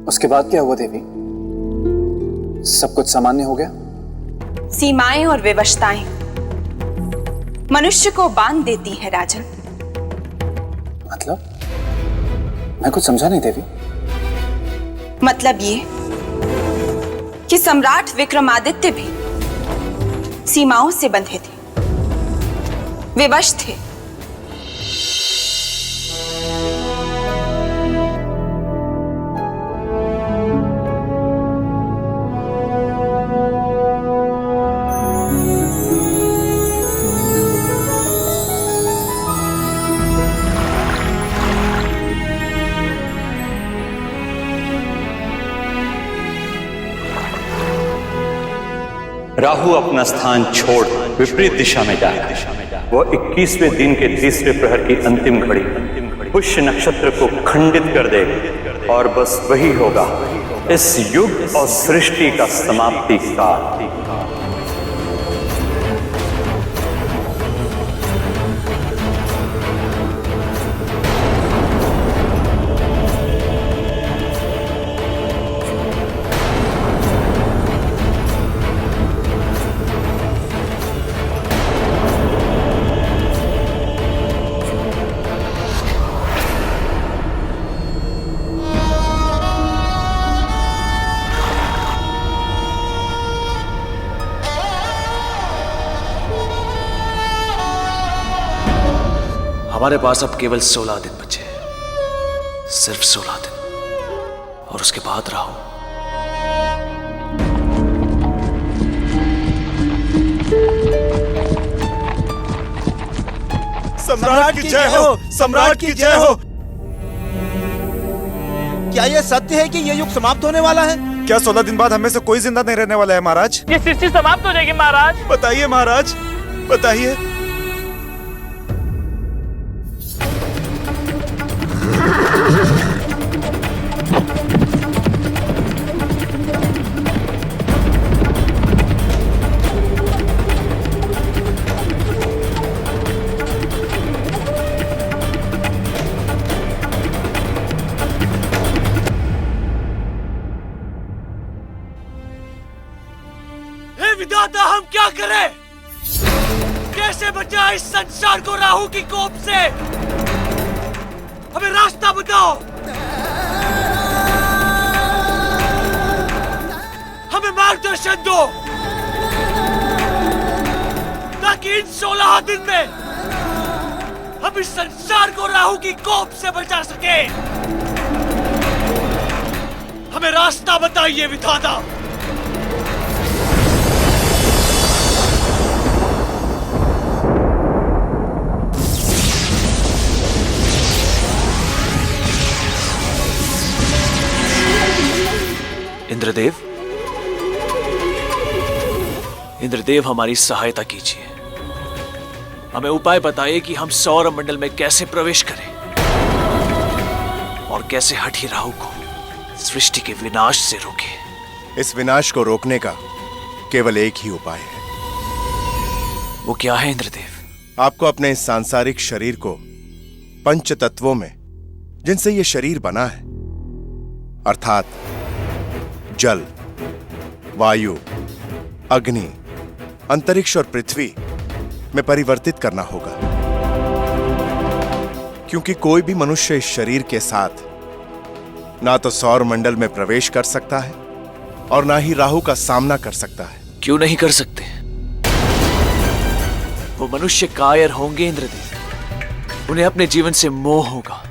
उसके बाद क्या हुआ देवी? सब कुछ सामान्य हो गया? सीमाएं और विवशताएं मनुष्य को बांध देती है राजन। मतलब? मैं कुछ समझा नहीं देवी। मतलब ये कि सम्राट विक्रमादित्य भी सीमाओं से बंधे थे, विवश थे। राहु अपना स्थान छोड़ विपरीत दिशा में जाएगा। वो 21वें दिन के तीसरे प्रहर की अंतिम घड़ी पुष्य नक्षत्र को खंडित कर देगा और बस वही होगा इस युग और सृष्टि का समाप्ति काल। हमारे पास अब केवल 16 दिन बचे हैं, सिर्फ 16 दिन, और उसके बाद राहु। सम्राट की जय हो, सम्राट की जय हो। क्या यह सत्य है कि यह युग समाप्त होने वाला है? क्या 16 दिन बाद हमें से कोई जिंदा नहीं रहने वाला है महाराज? ये सृष्टि समाप्त हो जाएगी महाराज। बताइए महाराज, बताइए। विधाता हम क्या करें? कैसे बचाएं इस संसार को राहु की कोप से? हमें रास्ता बताओ, हमें मार्गदर्शन दो ताकि इन 16 दिन में हम इस संसार को राहु की कोप से बचा सके। हमें रास्ता बताइए विधाता। इंद्रदेव, इंद्रदेव हमारी सहायता कीजिए। हमें उपाय बताइए कि हम सौर मंडल में कैसे प्रवेश करें और कैसे हठी राहु को सृष्टि के विनाश से रोकें। इस विनाश को रोकने का केवल एक ही उपाय है। वो क्या है इंद्रदेव? आपको अपने इस सांसारिक शरीर को पंच तत्वों में, जिनसे यह शरीर बना है, अर्थात जल, वायु, अग्नि, अंतरिक्ष और पृथ्वी में परिवर्तित करना होगा। क्योंकि कोई भी मनुष्य इस शरीर के साथ ना तो सौर मंडल में प्रवेश कर सकता है और ना ही राहु का सामना कर सकता है। क्यों नहीं कर सकते? वो मनुष्य कायर होंगे इंद्रदेव। उन्हें अपने जीवन से मोह होगा।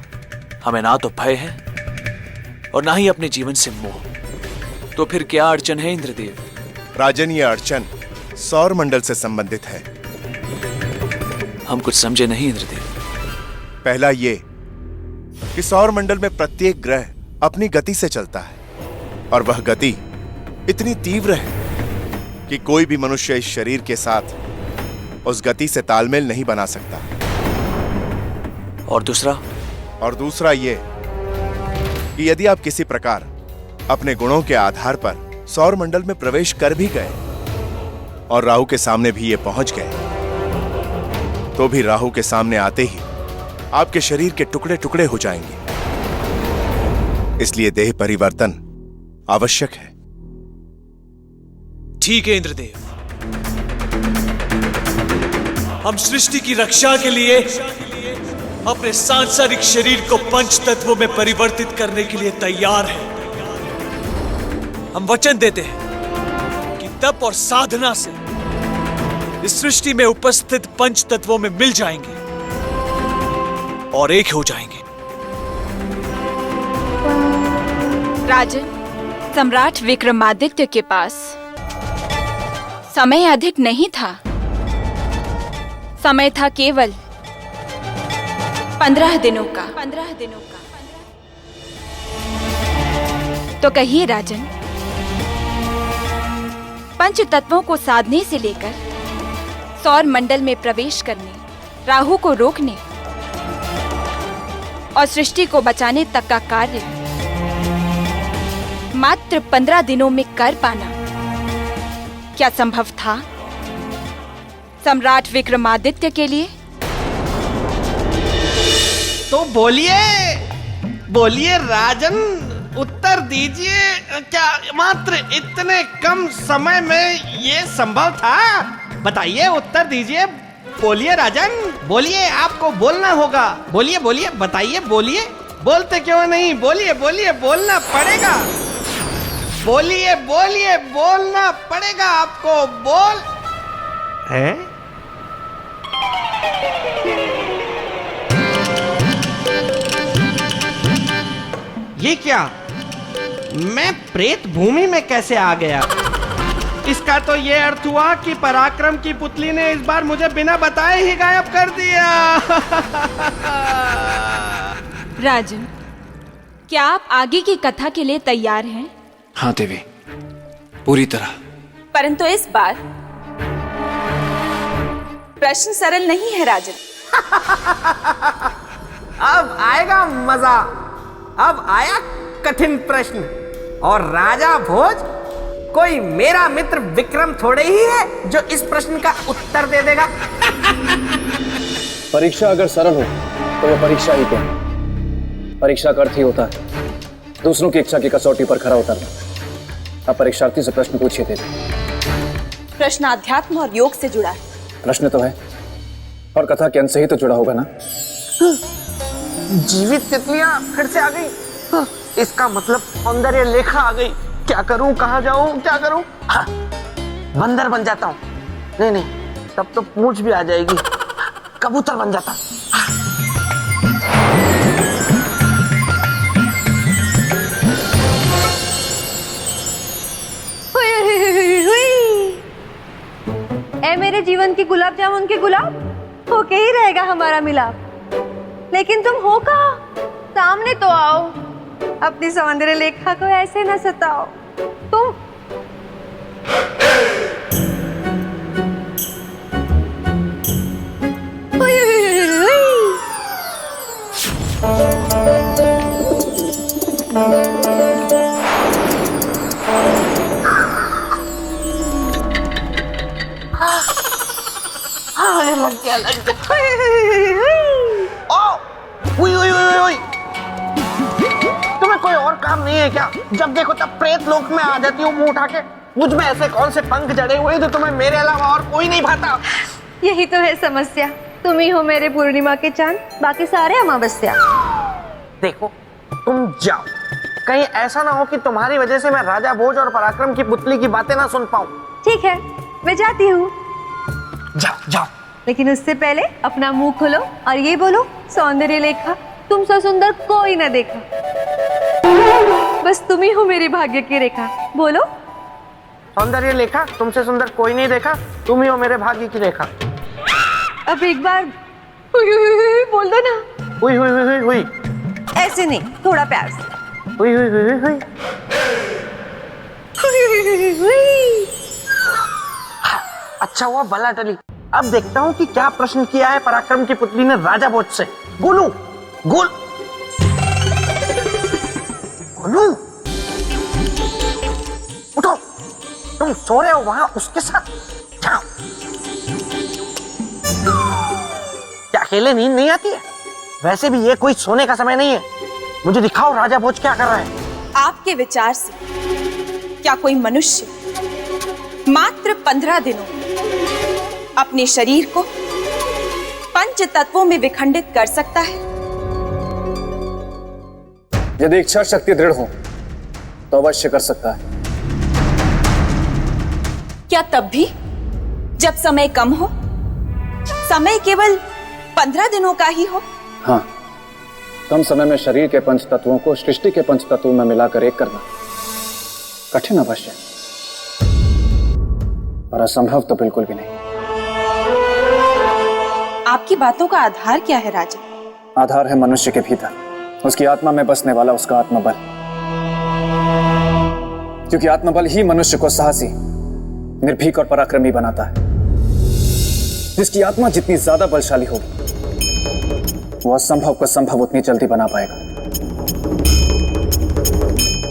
हमें ना तो भय है और ना ही अपने जीवन से मोह। तो फिर क्या अड़चन है इंद्रदेव? राजन, ये अड़चन सौर मंडल से संबंधित है। हम कुछ समझे नहीं इंद्रदेव। पहला ये कि सौर मंडल में प्रत्येक ग्रह अपनी गति से चलता है और वह गति इतनी तीव्र है कि कोई भी मनुष्य इस शरीर के साथ उस गति से तालमेल नहीं बना सकता। और दूसरा ये कि यदि आप किसी प्रकार अपने गुणों के आधार पर सौर मंडल में प्रवेश कर भी गए और राहु के सामने भी ये पहुंच गए, तो भी राहु के सामने आते ही आपके शरीर के टुकड़े टुकड़े हो जाएंगे। इसलिए देह परिवर्तन आवश्यक है। ठीक है इंद्रदेव, हम सृष्टि की रक्षा के लिए अपने सांसारिक शरीर को पंच तत्वों में परिवर्तित करने के लिए तैयार हैं। हम वचन देते हैं कि तप और साधना से इस सृष्टि में उपस्थित पंच तत्वों में मिल जाएंगे और एक हो जाएंगे। राजन, सम्राट विक्रमादित्य के पास समय अधिक नहीं था। समय था केवल 15 दिनों का। तो कहिए राजन, पंच तत्वों को साधने से लेकर सौर मंडल में प्रवेश करने, राहु को रोकने और सृष्टि को बचाने तक का कार्य मात्र 15 दिनों में कर पाना क्या संभव था सम्राट विक्रमादित्य के लिए? तो बोलिए बोलिए राजन, उत्तर दीजिए। क्या मात्र इतने कम समय में ये संभव था? बताइए, उत्तर दीजिए। बोलिए राजन, बोलिए, आपको बोलना होगा। बोलिए बोलिए, बताइए, बोलिए। बोलते क्यों नहीं? बोलिए बोलिए, बोलना पड़ेगा। बोलिए बोलिए, बोलना पड़ेगा आपको। बोल है? ये क्या? मैं प्रेत भूमि में कैसे आ गया? इसका तो ये अर्थ हुआ कि पराक्रम की पुतली ने इस बार मुझे बिना बताए ही गायब कर दिया। राजन, क्या आप आगे की कथा के लिए तैयार हैं? हाँ देवी, पूरी तरह। परंतु इस बार प्रश्न सरल नहीं है राजन। अब आएगा मजा। अब आया कठिन प्रश्न। और राजा भोज कोई मेरा मित्र विक्रम थोड़े ही है जो इस प्रश्न का उत्तर दे देगा। परीक्षा अगर सरल हो तो वह परीक्षा ही क्या? परीक्षा का अर्थ ही होता है दूसरों की इच्छा की कसौटी पर खरा उतरना। अब परीक्षार्थी से प्रश्न पूछिए देवी। प्रश्न अध्यात्म और योग से जुड़ा है। प्रश्न तो है, और कथा के अंत से ही तो जुड़ा होगा ना। जीवित तितलियां फिर से आ गई। इसका मतलब सौंदर्य लेखा आ गई। क्या करूं, कहां जाऊं, क्या करूं? हाँ, बंदर बन जाता हूं। नहीं नहीं, तब तो पूंछ भी आ जाएगी। कबूतर बन जाता। ए मेरे जीवन की गुलाब जामुन के गुलाब, होके ही रहेगा हमारा मिलाप। लेकिन तुम हो कहाँ? सामने तो आओ। अपनी सौंदर्य लेखा को ऐसे न सताओ। तुम लग गया। तुम्हें कोई और काम नहीं है क्या? जब देखो तब प्रेत लोक में आ जाती हूँ मुंह उठा के। मुझ में ऐसे कौन से पंख जड़े हुए जो तुम्हें मेरे अलावा और कोई नहीं भाता? यही तो है समस्या। तुम ही हो मेरे पूर्णिमा के चांद, बाकी सारे अमावस्या। देखो, तुम जाओ। कहीं ऐसा ना हो कि तुम्हारी वजह से मैं राजा भोज और पराक्रम की पुतली की बातें ना सुन पाऊं। ठीक है, मैं जाती हूँ। जाओ जाओ। लेकिन उससे पहले अपना मुंह खोलो और ये बोलो, सौंदर्य लेखा तुमसे सुंदर कोई न देखा। बस तुम ही हो मेरी भाग्य की रेखा। बोलो। सौंदर्य लेखा तुमसे सुंदर कोई नहीं देखा, तुम ही हो मेरे भाग्य की रेखा। अब एक बार हुई हुई हुई बोल दो ना। हुई हुई हुई हुई हुई। ऐसे नहीं, थोड़ा प्यार से। हुई हुई हुई हुई हुई। अच्छा हुआ भला टली। अब देखता हूँ कि क्या प्रश्न किया है पराक्रम की पुतली ने राजा भोज से। गोलू, गोल गोलू, उठो। तुम सो रहे हो वहां उसके साथ? जाओ। क्या अकेले नींद नहीं आती है? वैसे भी ये कोई सोने का समय नहीं है। मुझे दिखाओ राजा भोज क्या कर रहा है। आपके विचार से क्या कोई मनुष्य मात्र 15 दिनों अपने शरीर को पंच तत्वों में विखंडित कर सकता है? यदि इच्छा शक्ति दृढ़ हो तो अवश्य कर सकता है। क्या तब भी जब समय कम हो, समय केवल 15 दिनों का ही हो? हाँ, कम समय में शरीर के पंच तत्वों को सृष्टि के पंच तत्वों में मिलाकर एक करना कठिन अवश्य, पर असंभव तो बिल्कुल भी नहीं। आपकी बातों का आधार क्या है राजन? आधार है मनुष्य के भीतर, उसकी आत्मा में बसने वाला उसका आत्मबल। क्योंकि आत्मबल ही मनुष्य को साहसी, निर्भीक और पराक्रमी बनाता है। जिसकी आत्मा जितनी ज्यादा बलशाली होगी, वो असंभव को संभव उतनी जल्दी बना पाएगा।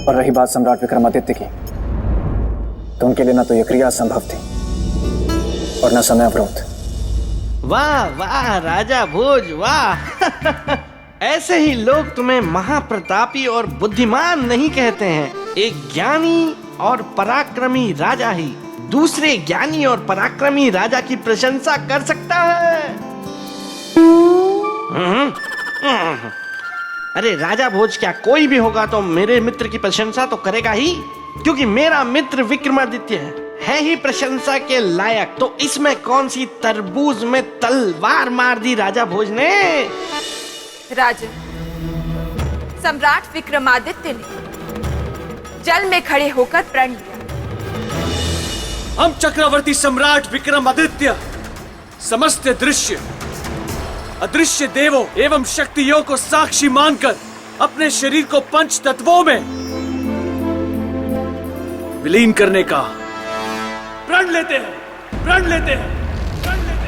और रही बात सम्राट विक्रमादित्य की, तो उनके लिए ना तो यह क्रिया असंभव थी और न समय अवरोध। वाह वाह राजा भोज वाह। ऐसे ही लोग तुम्हें महाप्रतापी और बुद्धिमान नहीं कहते हैं। एक ज्ञानी और पराक्रमी राजा ही दूसरे ज्ञानी और पराक्रमी राजा की प्रशंसा कर सकता है। अरे राजा भोज क्या कोई भी होगा तो मेरे मित्र की प्रशंसा तो करेगा ही, क्योंकि मेरा मित्र विक्रमादित्य है ही प्रशंसा के लायक। तो इसमें कौन सी तरबूज में तलवार मार दी राजा भोज ने? राजन, सम्राट विक्रमादित्य ने जल में खड़े होकर प्रण लिया। हम चक्रवर्ती सम्राट विक्रमादित्य समस्त दृश्य अदृश्य देवों एवं शक्तियों को साक्षी मानकर अपने शरीर को पंच तत्वों में विलीन करने का प्रण लेते हैं, प्रण लेते हैं, प्रण लेते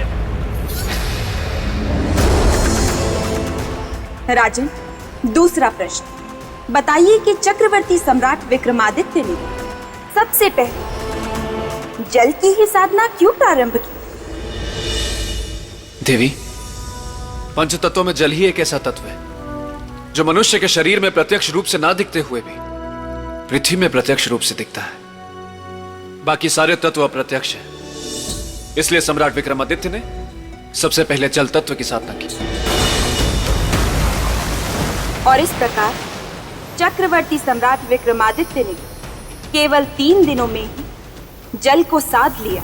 हैं। राजन, दूसरा प्रश्न बताइए कि चक्रवर्ती सम्राट विक्रमादित्य ने सबसे पहले जल की ही साधना क्यों प्रारंभ की? देवी, पंच तत्वों में जल ही एक ऐसा तत्व है जो मनुष्य के शरीर में प्रत्यक्ष रूप से ना दिखते हुए भी पृथ्वी में प्रत्यक्ष रूप से दिखता है। बाकी सारे तत्व अप्रत्यक्ष हैं। इसलिए सम्राट विक्रमादित्य ने सबसे पहले जल तत्व की साधना की। और इस प्रकार चक्रवर्ती सम्राट विक्रमादित्य ने केवल 3 दिनों में ही जल को साध लिया।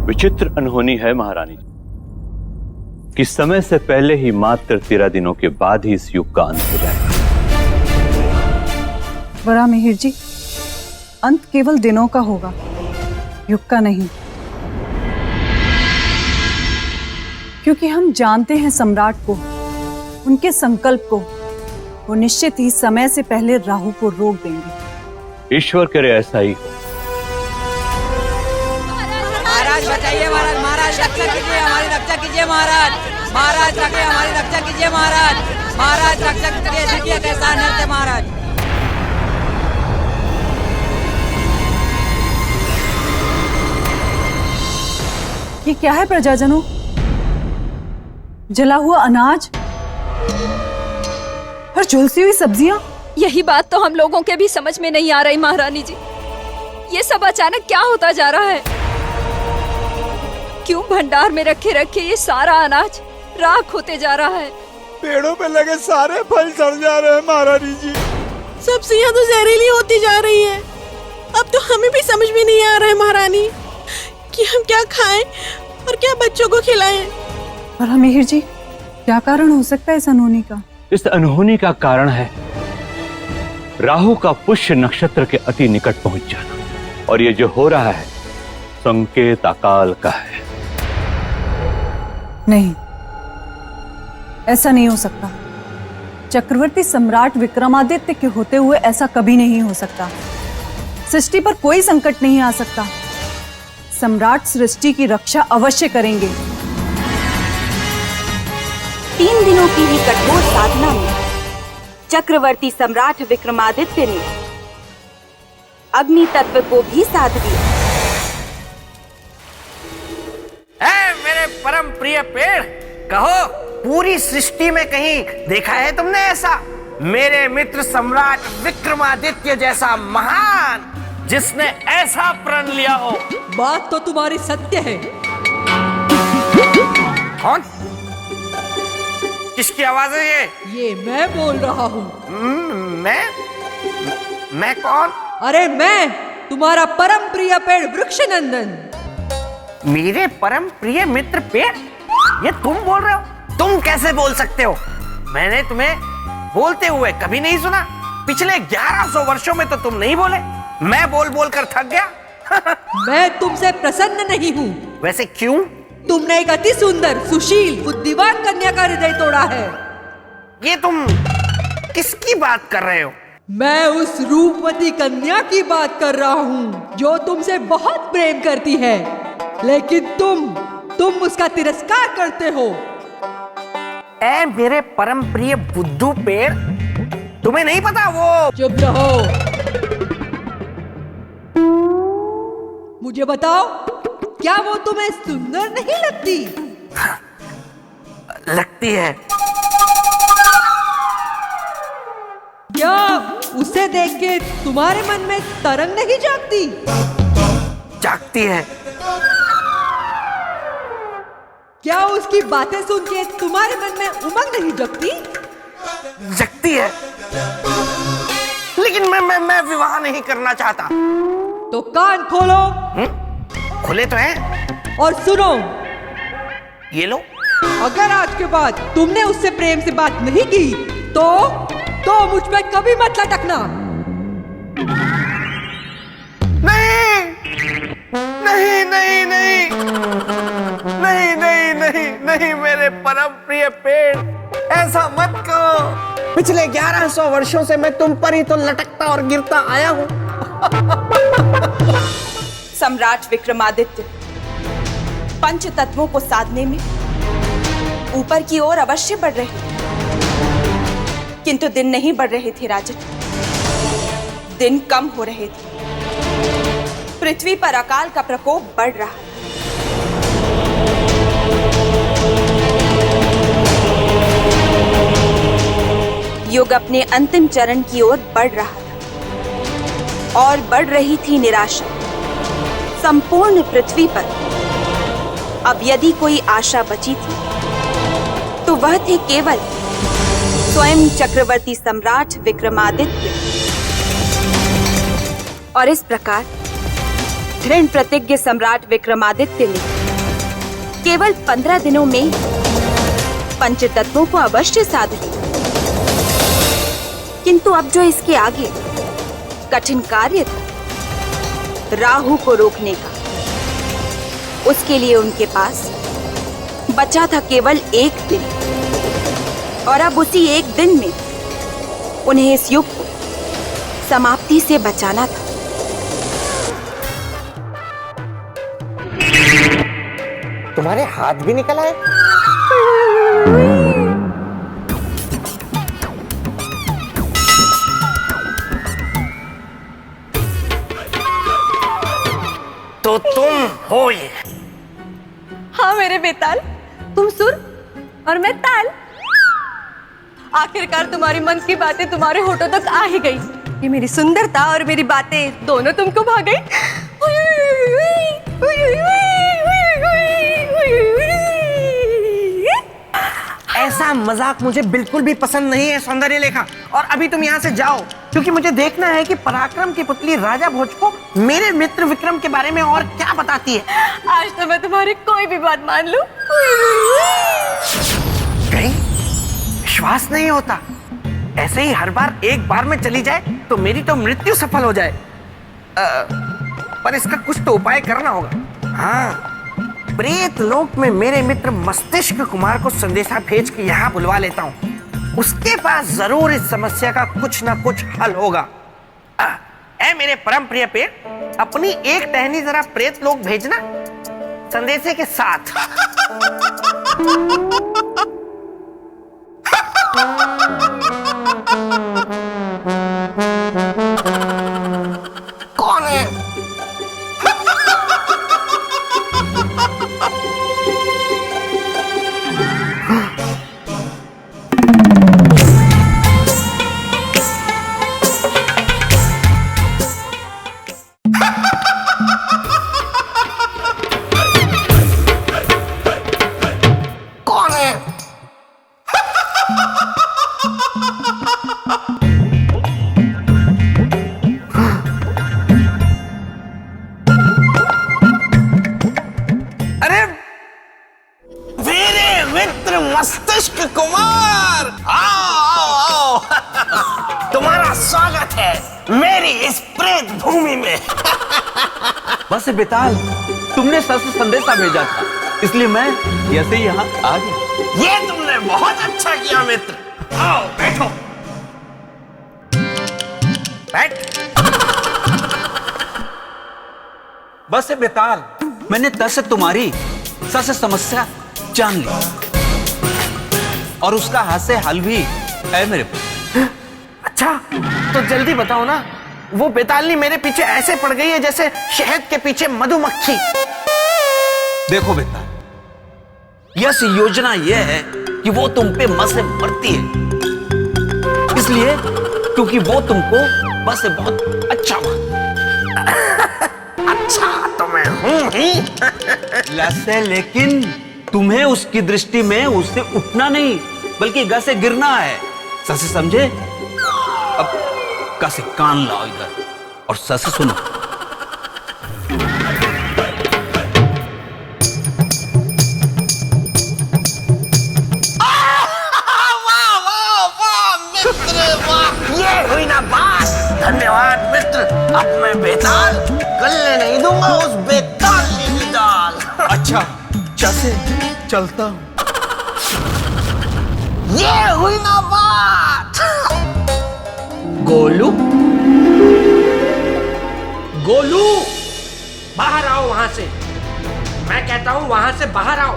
विचित्र अनहोनी है महारानी कि समय से पहले ही मात्र 13 दिनों के बाद ही इस युग का अंत हो जाएगा। बड़ा मिहिर जी, अंत केवल दिनों का होगा, युग का नहीं। क्योंकि हम जानते हैं सम्राट को, उनके संकल्प को। वो निश्चित ही समय से पहले राहु को रोक देंगे। ईश्वर करे ऐसा ही हो। महाराज बचाइए, महाराज, महाराज रक्षा कीजिए, हमारी रक्षा कीजिए महाराज, महाराज रखे हमारी रक्षा कीजिए महाराज, महाराज रक्षा कीजिए, देखिए कैसा नृत्य महाराज। ये क्या है प्रजाजनों? जला हुआ अनाज और झुलसी हुई सब्जियां। यही बात तो हम लोगों के भी समझ में नहीं आ रही महारानी जी। ये सब अचानक क्या होता जा रहा है? क्यों भंडार में रखे रखे ये सारा अनाज राख होते जा रहा है? पेड़ों पे लगे सारे फल सड़ जा रहे हैं महारानी जी। सब्जियां तो जहरीली होती जा रही हैं। अब तो हमें भी समझ में नहीं आ रहा है महारानी कि हम क्या खाएं और क्या बच्चों को खिलाएं। और मिहिर जी, क्या कारण हो सकता है इस अनहोनी का? इस अनहोनी का कारण है राहु का पुष्य नक्षत्र के अति निकट पहुंच जाना। और ये जो हो रहा है संकेत अकाल का है। नहीं, ऐसा नहीं हो सकता। चक्रवर्ती सम्राट विक्रमादित्य के होते हुए ऐसा कभी नहीं हो सकता। सृष्टि पर कोई संकट नहीं आ सकता। सम्राट सृष्टि की रक्षा अवश्य करेंगे। 3 दिनों की ही कठोर साधना में चक्रवर्ती सम्राट विक्रमादित्य ने अग्नि तत्व को भी साध लिया। मेरे परम प्रिय पेड़, कहो पूरी सृष्टि में कहीं देखा है तुमने ऐसा? मेरे मित्र सम्राट विक्रमादित्य जैसा महान, जिसने ऐसा प्रण लिया हो। बात तो तुम्हारी सत्य है। कौन? किसकी आवाज है ये मैं बोल रहा हूँ। मैं कौन? अरे मैं तुम्हारा परम प्रिय पेड़ वृक्षनंदन। मेरे परम प्रिय मित्र पेड़? ये तुम बोल रहे हो? तुम कैसे बोल सकते हो? मैंने तुम्हें बोलते हुए कभी नहीं सुना। पिछले 1100 वर्षों में तो तुम नहीं बोले। मैं बोल बोल कर थक गया। मैं तुमसे प्रसन्न नहीं हूँ। वैसे क्यों? तुमने एक अति सुंदर, सुशील, बुद्धिमान कन्या का हृदय तोड़ा है। ये तुम किसकी बात कर रहे हो? मैं उस रूपवती कन्या की बात कर रहा हूँ जो तुमसे बहुत प्रेम करती है, लेकिन तुम उसका तिरस्कार करते हो। ऐ मेरे परम प्रिय बुद्धू पेड़, तुम्हें नहीं पता वो? चुप रहो। मुझे बताओ, क्या वो तुम्हें सुंदर नहीं लगती? लगती है। क्या उसे देख के तुम्हारे मन में तरंग नहीं जागती? जागती है। क्या उसकी बातें सुन के तुम्हारे मन में उमंग नहीं जगती? जगती है, लेकिन मैं विवाह नहीं करना चाहता। तो कान खोलो। खुले तो हैं। और सुनो, ये लो। अगर आज के बाद तुमने उससे प्रेम से बात नहीं की तो मुझ पे कभी मत लटकना। नहीं नहीं नहीं नहीं नहीं नहीं नहीं नहीं मेरे परम प्रिय पेड़, ऐसा मत कहो। पिछले 1100 वर्षों से मैं तुम पर ही तो लटकता और गिरता आया हूँ। सम्राट विक्रमादित्य पंच तत्वों को साधने में ऊपर की ओर अवश्य बढ़ रहे, किंतु दिन नहीं बढ़ रहे थे राजन, दिन कम हो रहे थे। पृथ्वी पर अकाल का प्रकोप बढ़ रहा है। युग अपने अंतिम चरण की ओर बढ़ रहा था और बढ़ रही थी निराशा। संपूर्ण पृथ्वी पर अब यदि कोई आशा बची थी तो वह थे केवल स्वयं चक्रवर्ती सम्राट विक्रमादित्य। और इस प्रकार दृढ़ प्रतिज्ञ सम्राट विक्रमादित्य ने केवल 15 दिनों में पंचतत्वों को अवश्य साध लिया। किंतु अब जो इसके आगे कठिन कार्य था राहु को रोकने का, उसके लिए उनके पास बचा था केवल एक दिन। और अब उसी एक दिन में उन्हें इस युग को समाप्ति से बचाना था। तुम्हारे हाथ भी निकल आए? तो तुम हो ये? हाँ मेरे बेताल, तुम सुर और मैं ताल। आखिरकार तुम्हारी मन की बातें तुम्हारे होठों तक आ ही गई। ये मेरी सुंदरता और मेरी बातें दोनों तुमको भा गई। ऐसा मजाक मुझे बिल्कुल भी पसंद नहीं है सौंदर्य लेखा। और अभी तुम यहाँ से जाओ, क्योंकि मुझे देखना है कि पराक्रम की पुतली राजा भोज को मेरे मित्र विक्रम के बारे में और क्या बताती है। आज तो मैं तुम्हारी कोई भी बात मान लूं। विश्वास नहीं होता। ऐसे ही हर बार एक बार में चली जाए तो मेरी तो मृत्यु सफल हो जाए। पर इसका कुछ तो उपाय करना होगा। हाँ, प्रेत लोक में मेरे मित्र मस्तिष्क कुमार को संदेशा भेज के यहाँ बुलवा लेता हूँ। उसके पास जरूर इस समस्या का कुछ ना कुछ हल होगा। ऐ मेरे परम प्रिय पेड़, अपनी एक टहनी जरा प्रेत लोक भेजना संदेशे के साथ। कौन है? स्वागत है मेरी इस प्रेत भूमि में। बस बेताल, तुमने सर से संदेशा भेजा था, इसलिए मैं ऐसे ही यहाँ आ गया। ये तुमने बहुत अच्छा किया मित्र। आओ बैठो। बैठ। बस बेताल, मैंने तब से तुम्हारी सर से समस्या जान ली और उसका हाथ से हल भी है मेरे पास। अच्छा तो जल्दी बताओ ना, वो बेतालनी मेरे पीछे ऐसे पड़ गई है जैसे शहद के पीछे मधुमक्खी। देखो बेताल, यह योजना यह है कि वो तुम पे मस से मरती है, इसलिए क्योंकि वो तुमको बस से बहुत अच्छा अच्छा तो मैं हूं ही। लैसे, लेकिन तुम्हें उसकी दृष्टि में उससे उठना नहीं बल्कि गा से गिरना है। ससे समझे? अब का से कान लाओ इधर और ससे सुनो। ये हुई ना बात। धन्यवाद मित्र। अब मैं बेताल गलने नहीं दूंगा उस बेतालनी की दाल। अच्छा जैसे चलता हूं। ये हुई ना बात। गोलू, गोलू बाहर आओ वहां से। मैं कहता हूं वहां से बाहर आओ।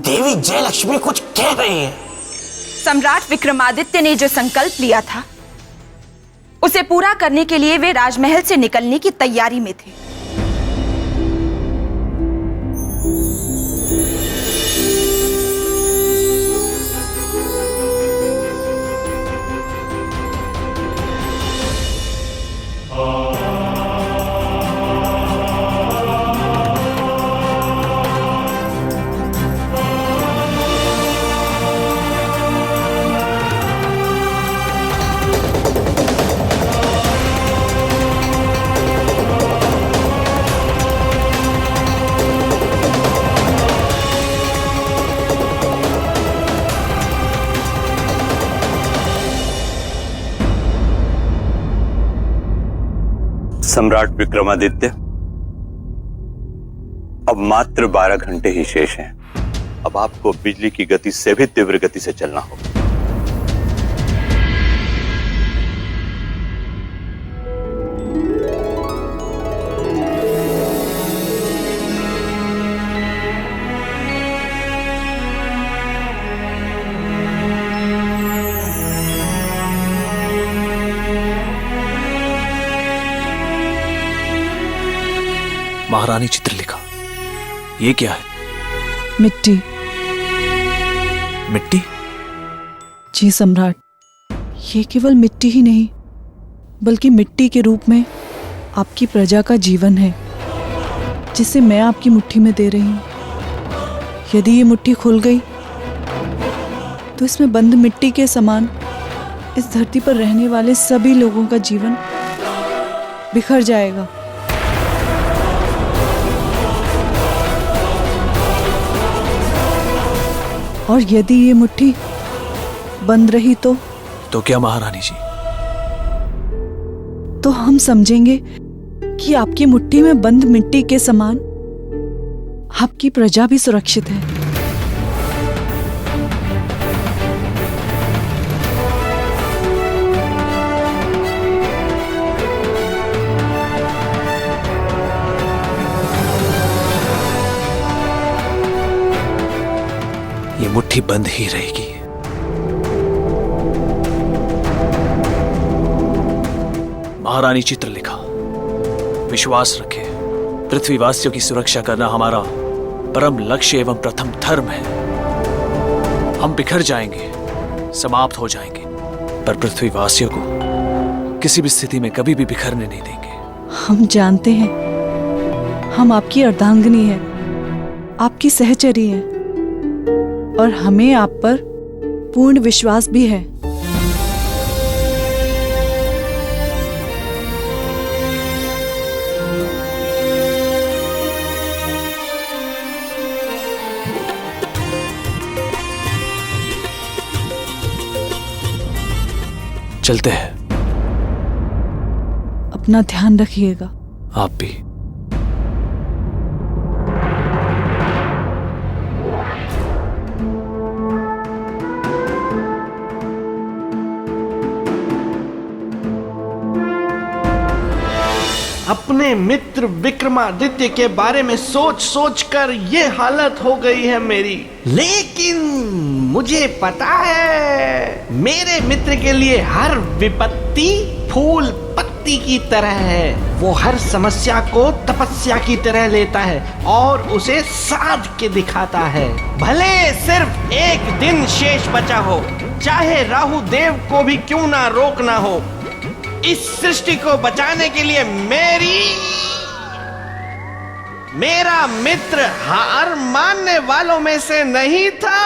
देवी जयलक्ष्मी कुछ कह रही है। सम्राट विक्रमादित्य ने जो संकल्प लिया था उसे पूरा करने के लिए वे राजमहल से निकलने की तैयारी में थे। सम्राट विक्रमादित्य, अब मात्र 12 घंटे ही शेष हैं। अब आपको बिजली की गति से भी तीव्र गति से चलना होगा। महारानी चित्रलेखा, ये क्या है? मिट्टी। मिट्टी? जी सम्राट, ये केवल मिट्टी ही नहीं बल्कि मिट्टी के रूप में आपकी प्रजा का जीवन है, जिसे मैं आपकी मुट्ठी में दे रही हूं। यदि ये मुट्ठी खुल गई तो इसमें बंद मिट्टी के समान इस धरती पर रहने वाले सभी लोगों का जीवन बिखर जाएगा। और यदि ये मुट्ठी बंद रही तो क्या महारानी जी? तो हम समझेंगे कि आपकी मुट्ठी में बंद मिट्टी के समान आपकी प्रजा भी सुरक्षित है। ये मुट्ठी बंद ही रहेगी। महारानी चित्रलेखा, विश्वास रखें, पृथ्वीवासियों की सुरक्षा करना हमारा परम लक्ष्य एवं प्रथम धर्म है। हम बिखर जाएंगे, समाप्त हो जाएंगे, पर पृथ्वीवासियों को किसी भी स्थिति में कभी भी बिखरने नहीं देंगे। हम जानते हैं, हम आपकी अर्धांगिनी हैं, आपकी सहचरी हैं, और हमें आप पर पूर्ण विश्वास भी है। चलते हैं। अपना ध्यान रखिएगा। आप भी। अपने मित्र विक्रमादित्य के बारे में सोच सोच कर ये हालत हो गई है मेरी। लेकिन मुझे पता है मेरे मित्र के लिए हर विपत्ति फूल पत्ती की तरह है। वो हर समस्या को तपस्या की तरह लेता है और उसे साध के दिखाता है। भले सिर्फ एक दिन शेष बचा हो, चाहे राहु देव को भी क्यों ना रोकना हो, इस सृष्टि को बचाने के लिए मेरा मित्र हार मानने वालों में से नहीं था।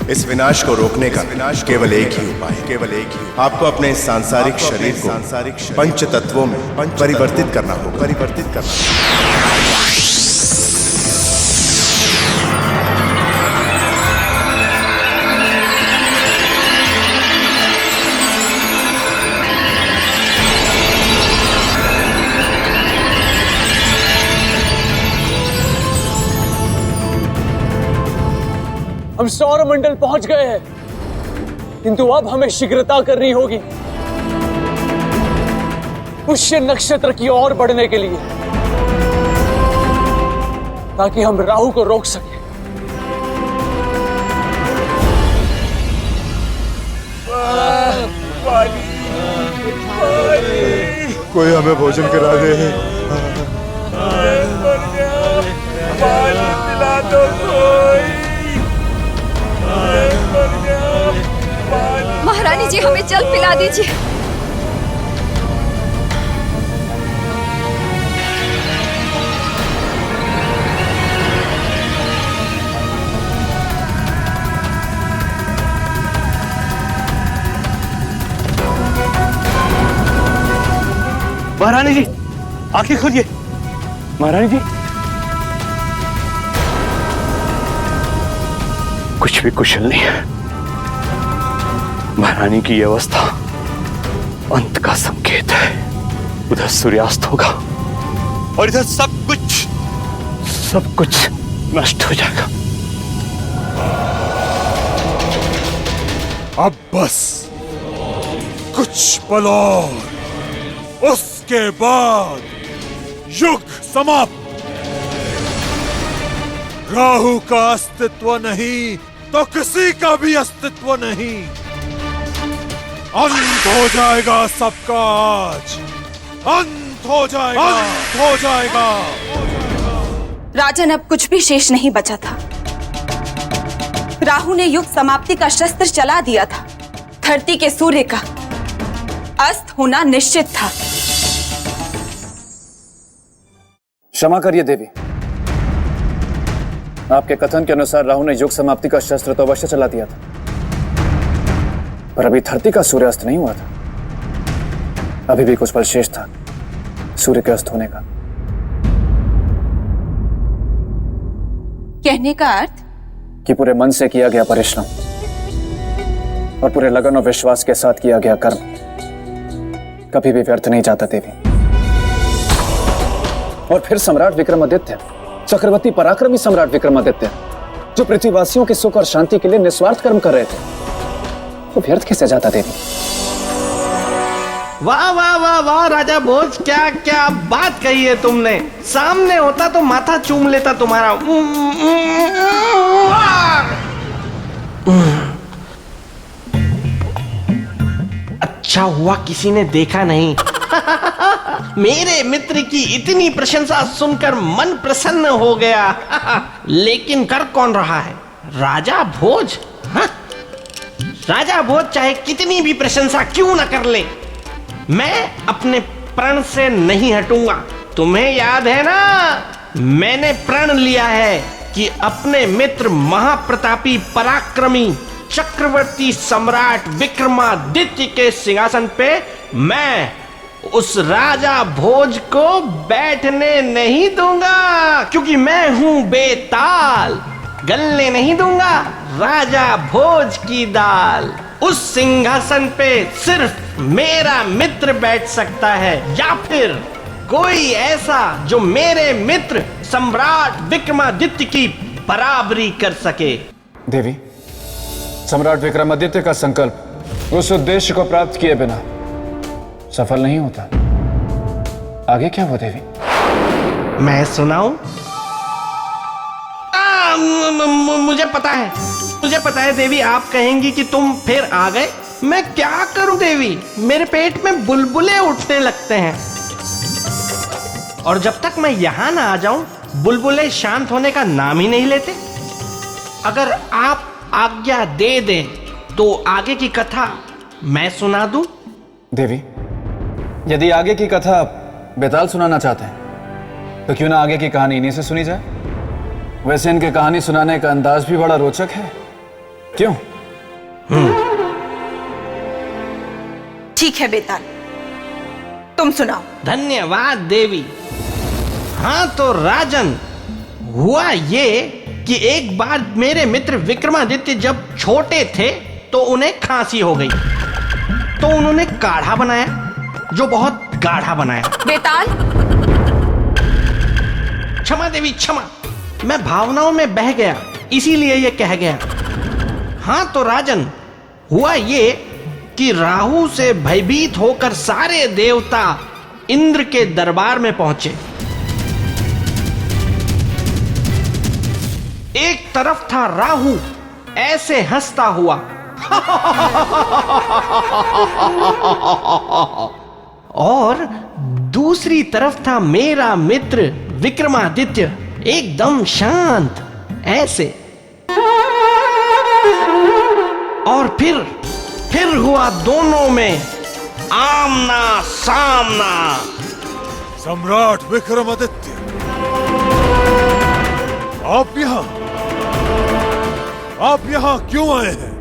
इस विनाश को रोकने का केवल एक ही उपाय, आपको अपने इस सांसारिक शरीर को पंच तत्वों में परिवर्तित करना होगा। हम सौरमंडल पहुंच गए हैं, किंतु अब हमें शीघ्रता करनी होगी पुष्य नक्षत्र की ओर बढ़ने के लिए, ताकि हम राहु को रोक सकें। कोई हमें भोजन करा दे। दिला दो कोई। महारानी जी, हमें जल पिला दीजिए। महारानी जी, आंखें खोलिए। महारानी जी, कुछ भी कुशल नहीं है। महारानी की यह अवस्था अंत का संकेत है। उधर सूर्यास्त होगा और इधर सब कुछ नष्ट हो जाएगा। अब बस कुछ पल और, उसके बाद युग समाप्त। राहु का अस्तित्व नहीं तो किसी का भी अस्तित्व नहीं। अंत हो जाएगा सबका आज, अंत हो जाएगा। राजन, अब कुछ भी शेष नहीं बचा था। राहु ने युग समाप्ति का शस्त्र चला दिया था। धरती के सूर्य का अस्त होना निश्चित था। क्षमा करिए देवी, आपके कथन के अनुसार राहु ने युग समाप्ति का शस्त्र तो अवश्य चला दिया था, पर अभी धरती का सूर्यास्त नहीं हुआ था। अभी भी कुछ पल शेष था सूर्य के अस्त होने का। कहने का अर्थ कि पूरे मन से किया गया परिश्रम और पूरे लगन और विश्वास के साथ किया गया कर्म कभी भी व्यर्थ नहीं जाता देवी। और फिर सम्राट विक्रमादित्य, चक्रवर्ती पराक्रमी सम्राट विक्रमादित्य, जो पृथ्वीवासियों के सुख और शांति के लिए निस्वार्थ कर्म कर रहे थे, वो व्यर्थ कैसे जाता देवी? वाह वाह वाह वाह राजा भोज, क्या क्या बात कही है तुमने। सामने होता तो माथा चूम लेता तुम्हारा। अच्छा हुआ किसी ने देखा नहीं। मेरे मित्र की इतनी प्रशंसा सुनकर मन प्रसन्न हो गया। लेकिन कर कौन रहा है? राजा भोज। हाँ? राजा भोज चाहे कितनी भी प्रशंसा क्यों न कर ले, मैं अपने प्रण से नहीं हटूंगा। तुम्हें याद है ना, मैंने प्रण लिया है कि अपने मित्र महाप्रतापी पराक्रमी चक्रवर्ती सम्राट विक्रमादित्य के सिंहासन पे मैं उस राजा भोज को बैठने नहीं दूंगा, क्योंकि मैं हूं बेताल। गलने नहीं दूंगा राजा भोज की दाल। उस सिंहासन पे सिर्फ मेरा मित्र बैठ सकता है, या फिर कोई ऐसा जो मेरे मित्र सम्राट विक्रमादित्य की बराबरी कर सके। देवी, सम्राट विक्रमादित्य का संकल्प उस उद्देश्य को प्राप्त किए बिना सफल नहीं होता। आगे क्या हुआ देवी? मैं सुनाऊं? मुझे पता है देवी, आप कहेंगी कि तुम फिर आ गए। मैं क्या करूं देवी, मेरे पेट में बुलबुले उठने लगते हैं, और जब तक मैं यहां ना आ जाऊं बुलबुले शांत होने का नाम ही नहीं लेते। अगर आप आज्ञा दे दें तो आगे की कथा मैं सुना दूं। देवी, यदि आगे की कथा बेताल सुनाना चाहते हैं तो क्यों ना आगे की कहानी इन्हीं से सुनी जाए। वैसे इनके कहानी सुनाने का अंदाज भी बड़ा रोचक है, क्यों? ठीक है बेताल, तुम सुनाओ। धन्यवाद देवी। हाँ तो राजन, हुआ ये कि एक बार मेरे मित्र विक्रमादित्य जब छोटे थे तो उन्हें खांसी हो गई, तो उन्होंने काढ़ा बनाया, जो बहुत गाढ़ा बनाया। बेताल, क्षमा देवी क्षमा, मैं भावनाओं में बह गया, इसीलिए ये कह गया। हाँ तो राजन, हुआ ये कि राहु से भयभीत होकर सारे देवता इंद्र के दरबार में पहुंचे। एक तरफ था राहु ऐसे हंसता हुआ और दूसरी तरफ था मेरा मित्र विक्रमादित्य एकदम शांत ऐसे। और फिर हुआ दोनों में आमना सामना। सम्राट विक्रमादित्य, आप यहाँ क्यों आए हैं?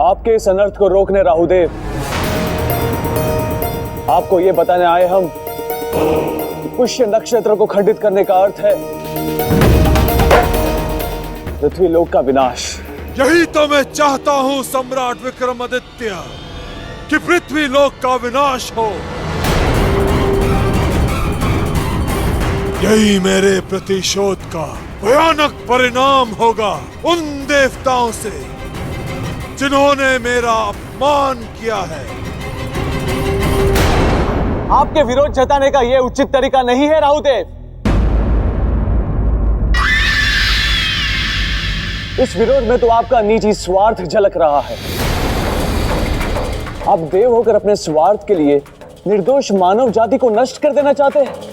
आपके इस अनर्थ को रोकने राहुदेव, आपको ये बताने आए हम, पुष्य नक्षत्र को खंडित करने का अर्थ है पृथ्वी लोक का विनाश। यही तो मैं चाहता हूं सम्राट विक्रमादित्य, कि पृथ्वी लोक का विनाश हो। यही मेरे प्रतिशोध का भयानक परिणाम होगा उन देवताओं से जिन्होंने मेरा अपमान किया है। आपके विरोध जताने का यह उचित तरीका नहीं है राहुदेव। इस विरोध में तो आपका निजी स्वार्थ झलक रहा है। आप देव होकर अपने स्वार्थ के लिए निर्दोष मानव जाति को नष्ट कर देना चाहते हैं।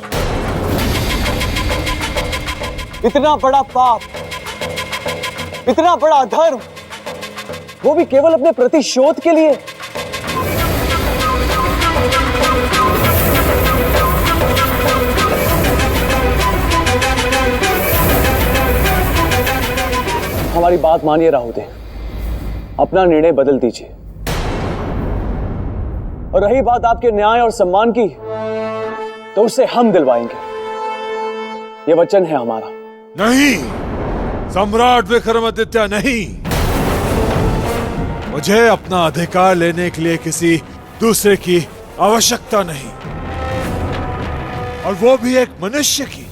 इतना बड़ा पाप, इतना बड़ा अधर्म, वो भी केवल अपने प्रतिशोध के लिए। हमारी बात मानिए राहुदेव, अपना निर्णय बदल दीजिए। और रही बात आपके न्याय और सम्मान की, तो उसे हम दिलवाएंगे, ये वचन है हमारा। नहीं सम्राट विक्रमादित्य, नहीं। मुझे अपना अधिकार लेने के लिए किसी दूसरे की आवश्यकता नहीं, और वो भी एक मनुष्य की।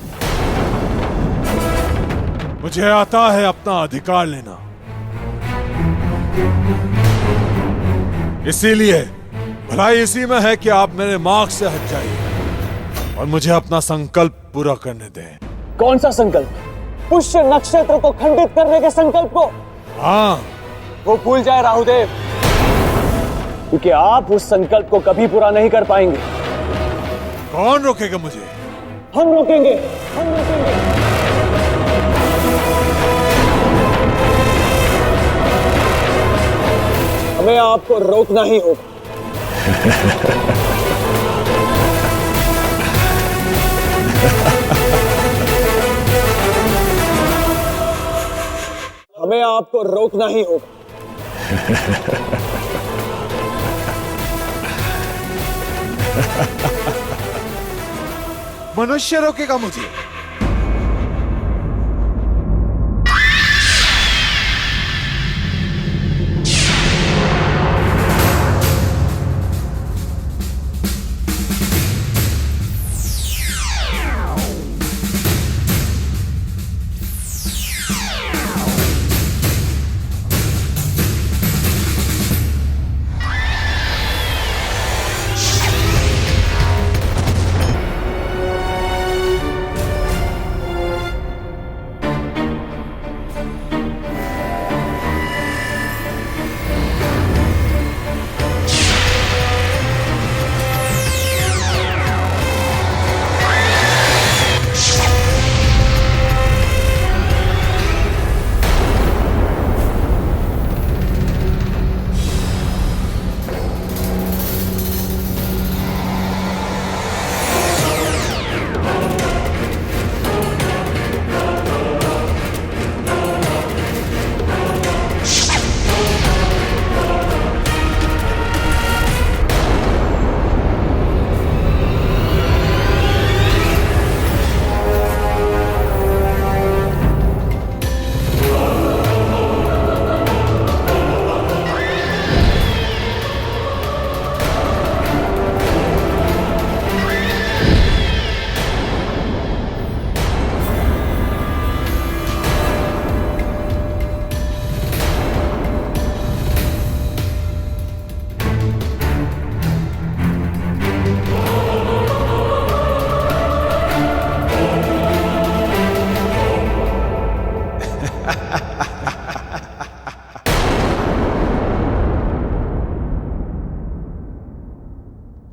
मुझे आता है अपना अधिकार लेना, इसीलिए भलाई इसी में है कि आप मेरे मार्ग से हट जाइए और मुझे अपना संकल्प पूरा करने दें। कौन सा संकल्प? पुष्य नक्षत्र को खंडित करने के संकल्प को? हाँ, वो भूल जाए राहुदेव, क्योंकि आप उस संकल्प को कभी पूरा नहीं कर पाएंगे। कौन रोकेगा मुझे? हम रोकेंगे, हम रोकेंगे। हमें आपको रोकना ही होगा। हमें आपको रोकना ही होगा। मनुष्य रोकेगा मुझे?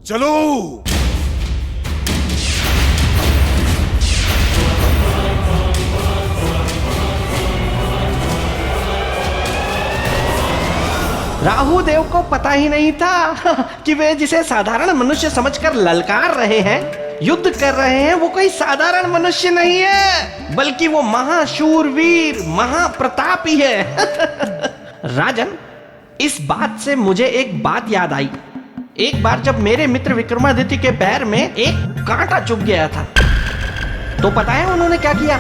चलो। राहु देव को पता ही नहीं था कि वे जिसे साधारण मनुष्य समझकर ललकार रहे हैं, युद्ध कर रहे हैं, वो कोई साधारण मनुष्य नहीं है, बल्कि वो महाशूरवीर, महाप्रतापी है। राजन, इस बात से मुझे एक बात याद आई। एक बार जब मेरे मित्र विक्रमादित्य के पैर में एक कांटा चुभ गया था, तो पता है उन्होंने क्या किया?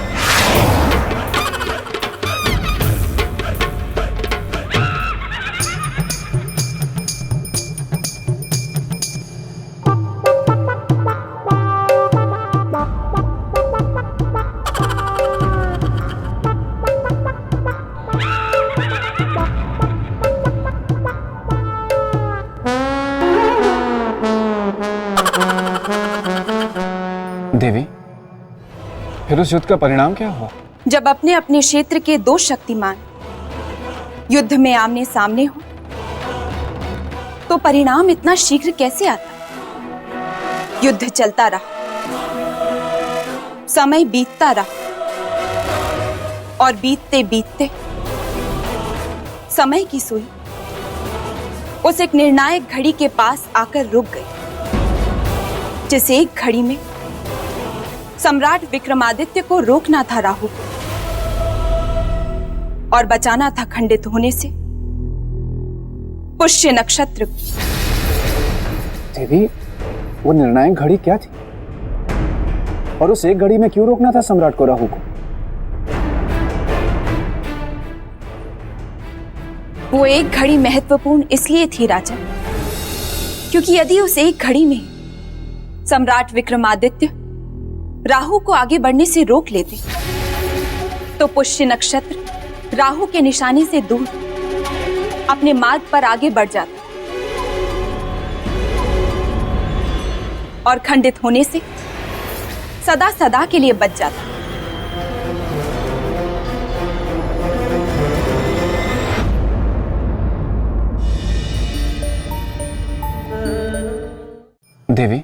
देवी, फिर उस युद्ध का परिणाम क्या हुआ? जब अपने अपने क्षेत्र के दो शक्तिमान युद्ध में आमने सामने हो, तो परिणाम इतना शीघ्र कैसे आता? युद्ध चलता रहा, समय बीतता रहा, और बीतते बीतते समय की सुई उस एक निर्णायक घड़ी के पास आकर रुक गई, जिस एक घड़ी में सम्राट विक्रमादित्य को रोकना था राहु को, और बचाना था खंडित होने से पुष्य नक्षत्र को। देवी, वो निर्णायक घड़ी क्या थी? और उस एक घड़ी में क्यों रोकना था सम्राट को राहु को? वो एक घड़ी महत्वपूर्ण इसलिए थी राजन, क्योंकि यदि उस एक घड़ी में सम्राट विक्रमादित्य राहु को आगे बढ़ने से रोक लेते, तो पुष्य नक्षत्र राहु के निशाने से दूर अपने मार्ग पर आगे बढ़ जाता और खंडित होने से सदा सदा के लिए बच जाता। देवी,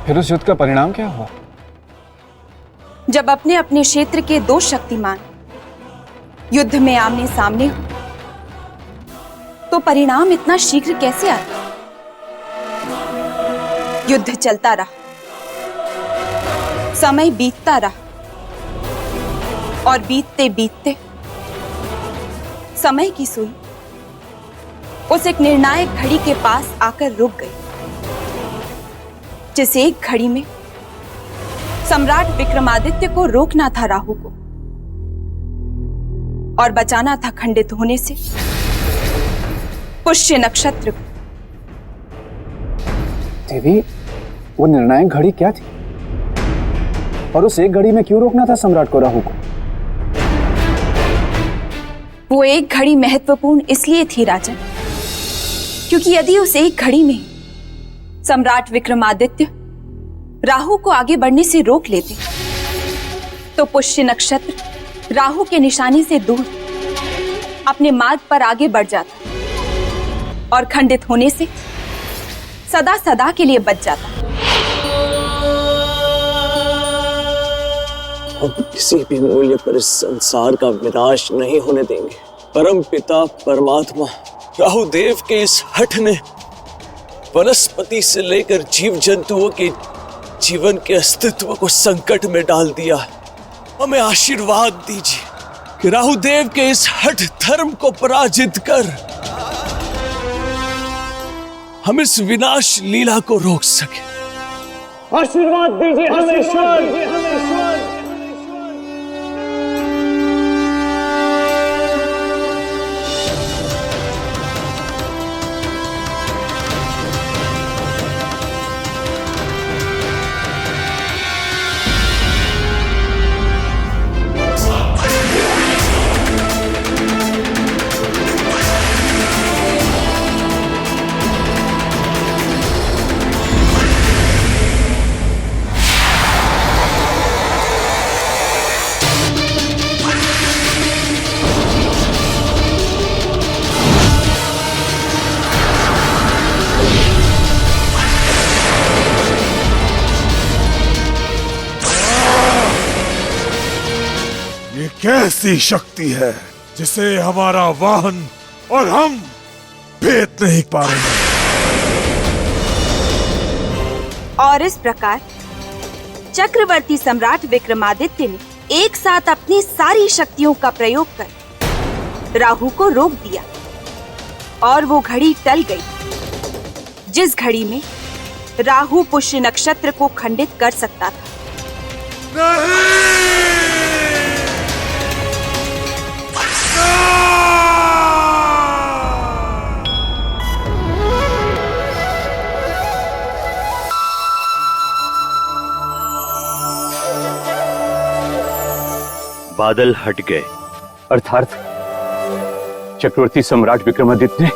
फिर उस युद्ध का परिणाम क्या हुआ? जब अपने अपने क्षेत्र के दो शक्तिमान युद्ध में आमने सामने हो, तो परिणाम इतना शीघ्र कैसे आता? युद्ध चलता रहा, समय बीतता रहा, और बीतते बीतते समय की सुई उस एक निर्णायक घड़ी के पास आकर रुक गई, जिस एक घड़ी में सम्राट विक्रमादित्य को रोकना था राहु को और बचाना था खंडित होने से पुष्य नक्षत्र को। देवी, वो निर्णायक घड़ी क्या थी और उस एक घड़ी में क्यों रोकना था सम्राट को राहु को? वो एक घड़ी महत्वपूर्ण इसलिए थी राजन, क्योंकि यदि उस एक घड़ी में सम्राट विक्रमादित्य राहु को आगे बढ़ने से रोक लेते तो पुष्य नक्षत्र राहु के निशाने से दूर अपने मार्ग पर आगे बढ़ जाता और खंडित होने से सदा सदा के लिए बच जाता। हम किसी भी मूल्य पर इस संसार का विनाश नहीं होने देंगे। परम पिता परमात्मा राहु देव के इस हठ ने वनस्पति से लेकर जीव जंतुओं के जीवन के अस्तित्व को संकट में डाल दिया। हमें आशीर्वाद दीजिए कि राहु देव के इस हठ धर्म को पराजित कर हम इस विनाश लीला को रोक सके। आशीर्वाद दीजिए हमें। कैसी शक्ति है जिसे हमारा वाहन और हम भेद नहीं पा रहे। और इस प्रकार चक्रवर्ती सम्राट विक्रमादित्य ने एक साथ अपनी सारी शक्तियों का प्रयोग कर राहु को रोक दिया और वो घड़ी टल गई जिस घड़ी में राहु पुष्य नक्षत्र को खंडित कर सकता था। बादल हट गए, अर्थात चक्रवर्ती सम्राट विक्रमादित्य ने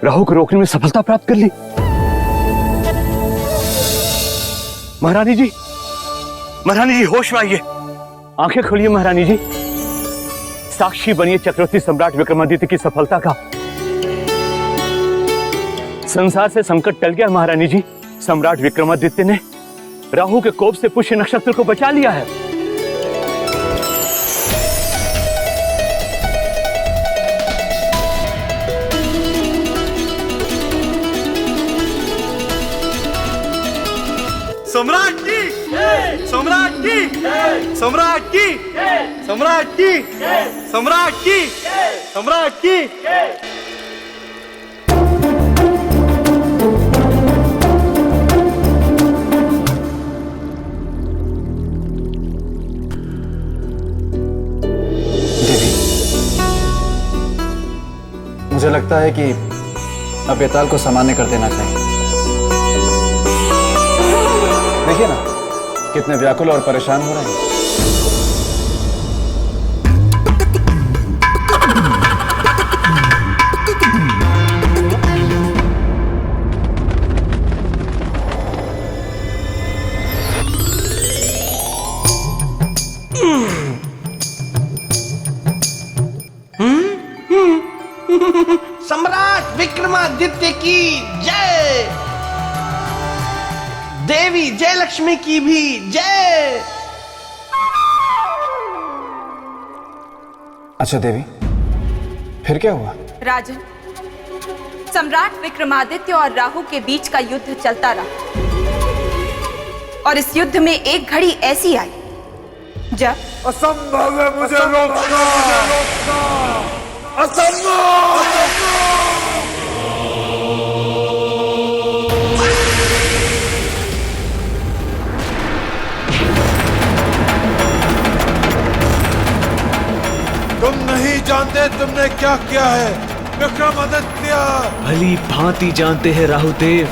राहु को रोकने में सफलता प्राप्त कर ली। महारानी जी, होश में आइए, आंखें खोलिए महारानी जी, साक्षी बनिए चक्रवर्ती सम्राट विक्रमादित्य की सफलता का। संसार से संकट टल गया महारानी जी। सम्राट विक्रमादित्य ने राहु के कोप से पुष्य नक्षत्र को बचा लिया है। सम्राट की, सम्राट की, सम्राट की, सम्राट की, सम्राट की, सम्राट की। देवी, मुझे लगता है कि अब बेताल को सामान्य कर देना चाहिए। देखिए ना कितने व्याकुल और परेशान हो रहे हैं। सम्राट विक्रमादित्य की जय। देवी जयलक्ष्मी की भी जय। अच्छा देवी, फिर क्या हुआ? राजन, सम्राट विक्रमादित्य और राहु के बीच का युद्ध चलता रहा और इस युद्ध में एक घड़ी ऐसी आई जब असंभव है मुझे रोकना, असंभव। जानते तुमने क्या किया है विक्रमादित्य। भली भांति जानते हैं राहुदेव।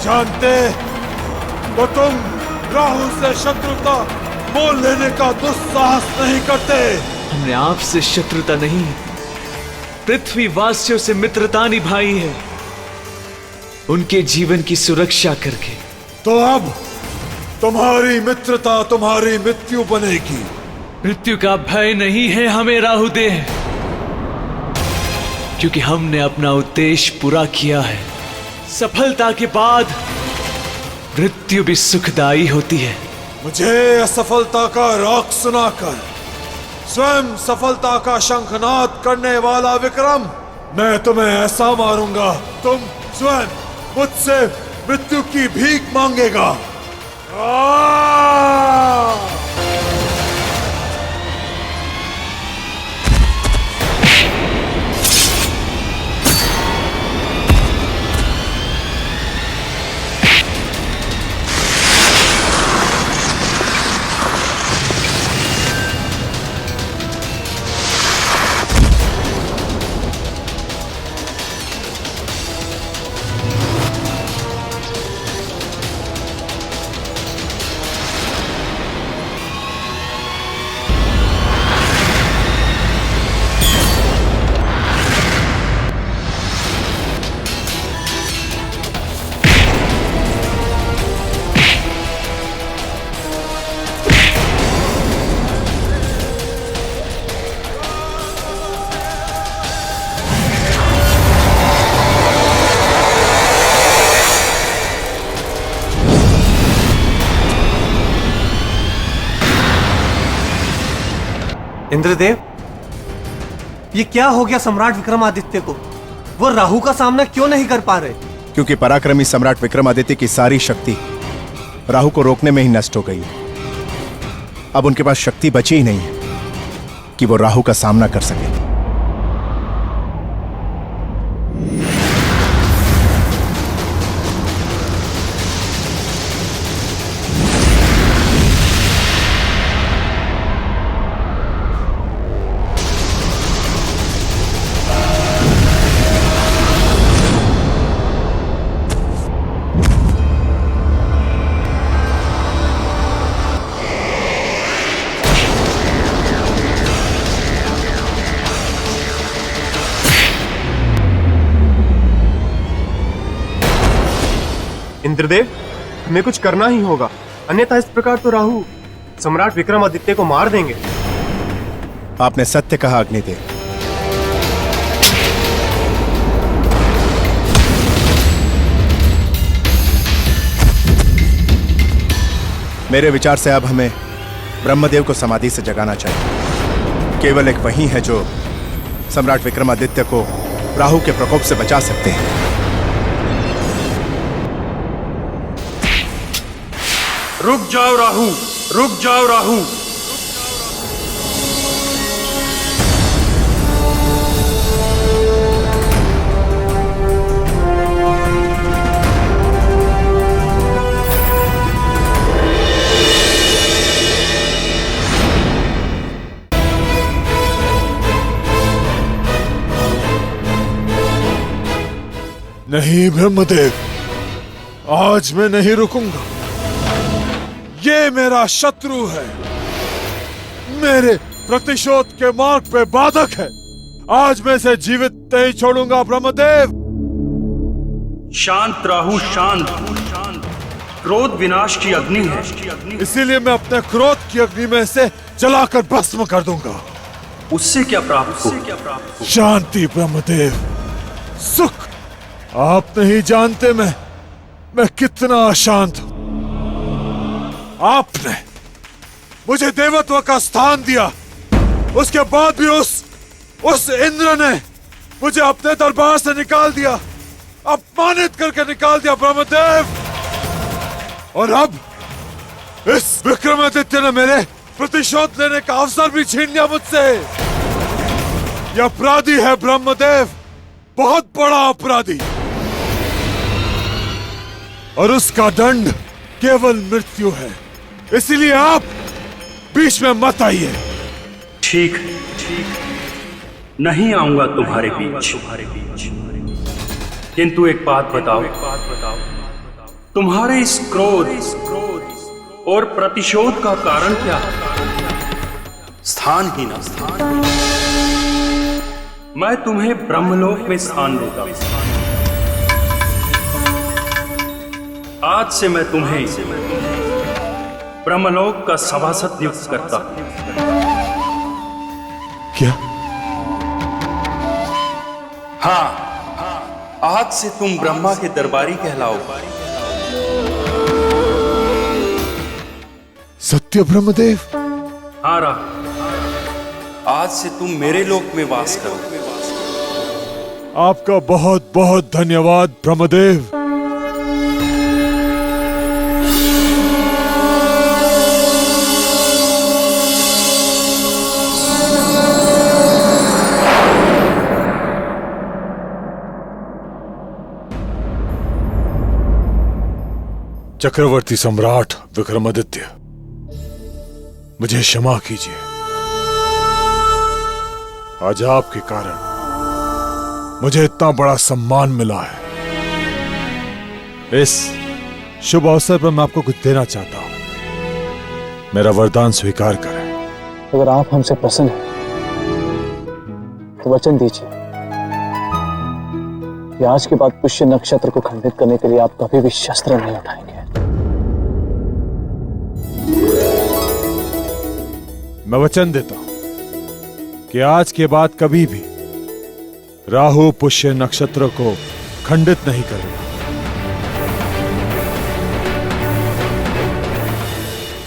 जानते तो तुम राहु से शत्रुता मोल लेने का दुस्साहस नहीं करते। हमने आपसे शत्रुता नहीं, पृथ्वीवासियों से मित्रता निभाई है, उनके जीवन की सुरक्षा करके। तो अब तुम्हारी मित्रता तुम्हारी मृत्यु बनेगी। मृत्यु का भय नहीं है हमें राहुदेव, क्योंकि हमने अपना उद्देश्य पूरा किया है। सफलता के बाद मृत्यु भी सुखदायी होती है। मुझे असफलता का राग सुनाकर स्वयं सफलता का शंखनाद करने वाला विक्रम, मैं तुम्हें ऐसा मारूंगा तुम स्वयं मुझसे मृत्यु की भीख मांगेगा। इंद्रदेव, ये क्या हो गया सम्राट विक्रमादित्य को? वो राहु का सामना क्यों नहीं कर पा रहे? क्योंकि पराक्रमी सम्राट विक्रमादित्य की सारी शक्ति राहु को रोकने में ही नष्ट हो गई है। अब उनके पास शक्ति बची ही नहीं है कि वो राहु का सामना कर सके। इंद्रदेव, हमें कुछ करना ही होगा, अन्यथा इस प्रकार तो राहु सम्राट विक्रमादित्य को मार देंगे। आपने सत्य कहा अग्निदेव। मेरे विचार से अब हमें ब्रह्मदेव को समाधि से जगाना चाहिए। केवल एक वही है जो सम्राट विक्रमादित्य को राहु के प्रकोप से बचा सकते हैं। रुक जाओ राहु, रुक जाओ राहु। नहीं ब्रह्मदेव, आज मैं नहीं रुकूंगा। ये मेरा शत्रु है, मेरे प्रतिशोध के मार्ग पे बाधक है। आज मैं इसे जीवित नहीं छोड़ूंगा ब्रह्मदेव। शांत राहु, शांत। क्रोध विनाश की अग्नि है, इसीलिए मैं अपने क्रोध की अग्नि में से जलाकर भस्म कर दूंगा। उससे क्या प्राप्त हो? शांति ब्रह्मदेव, सुख। आप नहीं जानते मैं कितना अशांत हूं। आपने मुझे देवत्व का स्थान दिया, उसके बाद भी उस इंद्र ने मुझे अपने दरबार से निकाल दिया, अपमानित करके निकाल दिया ब्रह्मदेव। और अब इस विक्रमादित्य ने मेरे प्रतिशोध लेने का अवसर भी छीन लिया मुझसे। यह अपराधी है ब्रह्मदेव, बहुत बड़ा अपराधी, और उसका दंड केवल मृत्यु है। इसलिए आप बीच में मत आइए। ठीक, नहीं आऊंगा तुम्हारे बीच। किंतु एक बात बताओ, तुम्हारे इस क्रोध और प्रतिशोध का कारण क्या है? स्थान ही ना स्थान। मैं तुम्हें ब्रह्मलोक में स्थान देता हूं। आज से मैं तुम्हें ब्रह्मलोक का सभासद नियुक्त करता हूं। क्या? हाँ, आज से तुम ब्रह्मा के दरबारी कहलाओगे। सत्य ब्रह्मदेव? हाँ राहुल, आज से तुम मेरे लोक में वास करो। आपका बहुत बहुत धन्यवाद ब्रह्मदेव। चक्रवर्ती सम्राट विक्रमादित्य, मुझे क्षमा कीजिए। आज आपके कारण मुझे इतना बड़ा सम्मान मिला है। इस शुभ अवसर पर मैं आपको कुछ देना चाहता हूं। मेरा वरदान स्वीकार करें। अगर आप हमसे प्रसन्न हैं तो वचन दीजिए कि आज के बाद पुष्य नक्षत्र को खंडित करने के लिए आप कभी भी शस्त्र नहीं उठाएंगे। मैं वचन देता हूं कि आज के बाद कभी भी राहु पुष्य नक्षत्र को खंडित नहीं करेगा।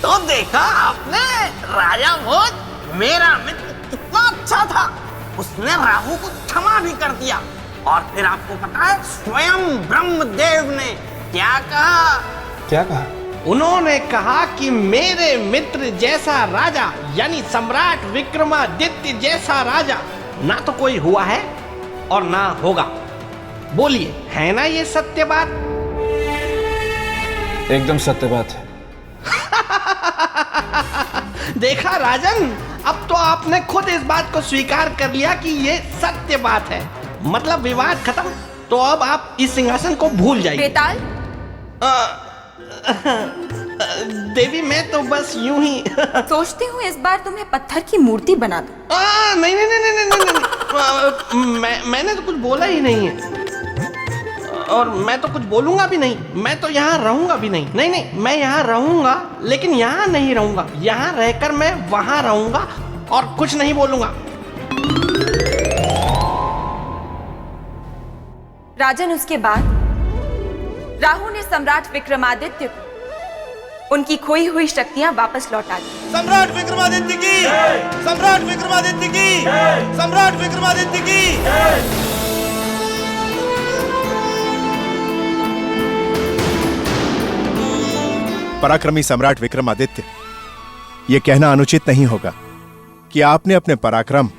तो देखा आपने, राजा भोज मेरा मित्र कितना अच्छा था। उसने राहु को क्षमा भी कर दिया। और फिर आपको पता है स्वयं ब्रह्मदेव ने क्या कहा? क्या कहा? उन्होंने कहा कि मेरे मित्र जैसा राजा, यानी सम्राट विक्रमादित्य जैसा राजा ना तो कोई हुआ है और ना होगा। बोलिए, है ना ये सत्य बात? एकदम सत्य बात है। देखा राजन, अब तो आपने खुद इस बात को स्वीकार कर लिया कि ये सत्य बात है। मतलब विवाद खत्म। तो अब आप इस सिंहासन को भूल जाइए। बेताल? देवी, मैं तो बस यूं ही सोचती हूँ इस बार तुम्हें पत्थर की मूर्ति बना दूं। नहीं नहीं नहीं नहीं नहीं, नहीं। मैंने तो कुछ बोला ही नहीं है और मैं तो कुछ बोलूंगा भी नहीं। मैं तो यहाँ रहूंगा भी नहीं। नहीं नहीं, मैं यहाँ रहूंगा लेकिन यहाँ नहीं रहूंगा। यहाँ रहकर मैं वहां रहूंगा और कुछ नहीं बोलूंगा। राजन, उसके बाद राहु ने सम्राट विक्रमादित्य को उनकी खोई हुई शक्तियां वापस लौटा दी। सम्राट विक्रमादित्य की, सम्राट विक्रमादित्य की, सम्राट विक्रमादित्य की। पराक्रमी सम्राट विक्रमादित्य, यह कहना अनुचित नहीं होगा कि आपने अपने पराक्रम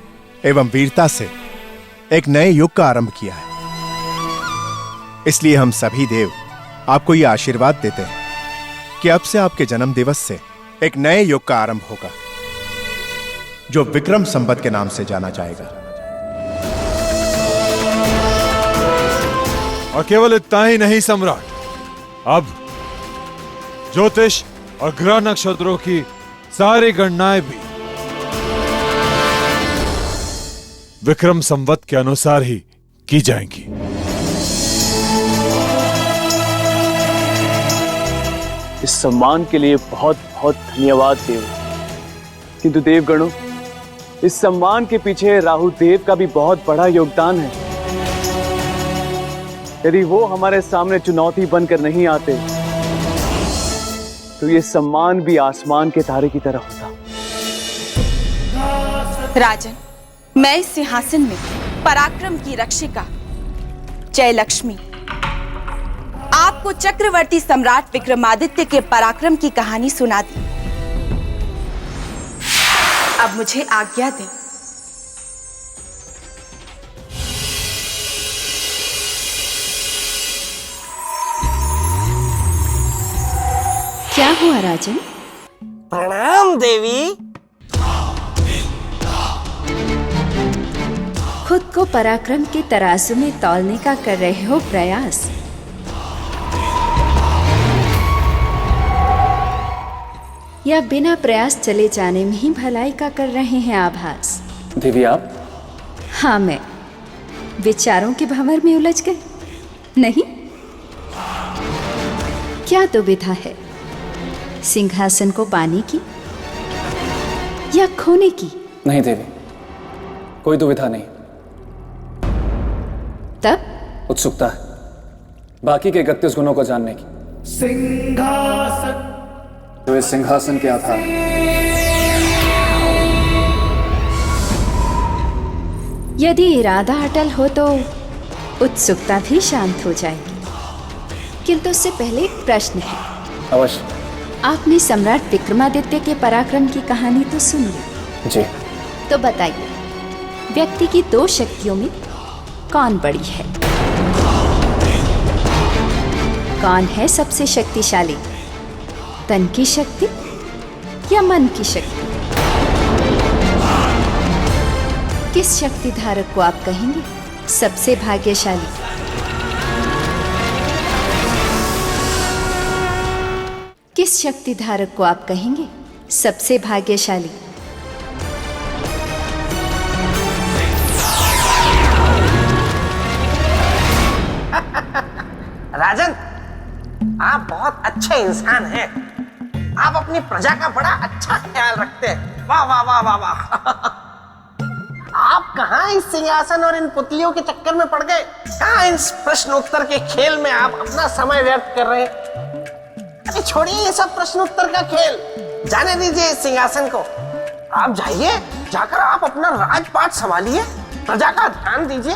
एवं वीरता से एक नए युग का आरंभ किया है। इसलिए हम सभी देव आपको यह आशीर्वाद देते हैं कि अब से आपके जन्म दिवस से एक नए युग का आरंभ होगा जो विक्रम संवत के नाम से जाना जाएगा। और केवल इतना ही नहीं सम्राट, अब ज्योतिष और ग्रह नक्षत्रों की सारी गणनाएं भी विक्रम संवत के अनुसार ही की जाएंगी। इस सम्मान के लिए बहुत बहुत धन्यवाद देव। किंतु देवगणों, इस सम्मान के पीछे राहु देव का भी बहुत बड़ा योगदान है। यदि वो हमारे सामने चुनौती बनकर नहीं आते तो ये सम्मान भी आसमान के तारे की तरह होता। राजन, मैं इस सिंहासन में पराक्रम की रक्षिका जय लक्ष्मी आपको चक्रवर्ती सम्राट विक्रमादित्य के पराक्रम की कहानी सुना दी। अब मुझे आज्ञा दें। क्या हुआ राजन? प्रणाम देवी। खुद को पराक्रम के तराजू में तौलने का कर रहे हो प्रयास, या बिना प्रयास चले जाने में ही भलाई का कर रहे हैं आभास? देवी आप? हाँ, मैं विचारों के भंवर में उलझ गए? नहीं, क्या दुविधा है? सिंहासन को पाने की या खोने की? नहीं देवी, कोई दुविधा नहीं। तब उत्सुकता है बाकी के 31 गुणों को जानने की, जो इस सिंहासन के आधार हैं। यदि इरादा अटल हो तो उत्सुकता भी शांत हो जाएगी, किंतु उससे पहले एक प्रश्न है। अवश्य। आपने सम्राट विक्रमादित्य के पराक्रम की कहानी तो सुन ली जी, तो बताइए, व्यक्ति की 2 शक्तियों में कौन बड़ी है? कौन है सबसे शक्तिशाली, तन की शक्ति या मन की शक्ति? किस शक्ति धारक को आप कहेंगे सबसे भाग्यशाली? किस शक्ति धारक को आप कहेंगे सबसे भाग्यशाली? राजन, आप बहुत अच्छे इंसान हैं। आप अपनी प्रजा का बड़ा अच्छा ख्याल रखते हैं। वाह वाह वाह वाह वाह। आप कहाँ इस सिंहासन और इन पुतलियों के चक्कर में पड़ गए? कहाँ इस प्रश्नोत्तर के खेल में आप अपना समय व्यर्थ कर रहे हैं? अरे छोड़िए ये सब प्रश्नोत्तर का खेल, जाने दीजिए इस सिंहासन को। आप जाइए, जाकर आप अपना राजपाट संभालिए, प्रजा का ध्यान दीजिए।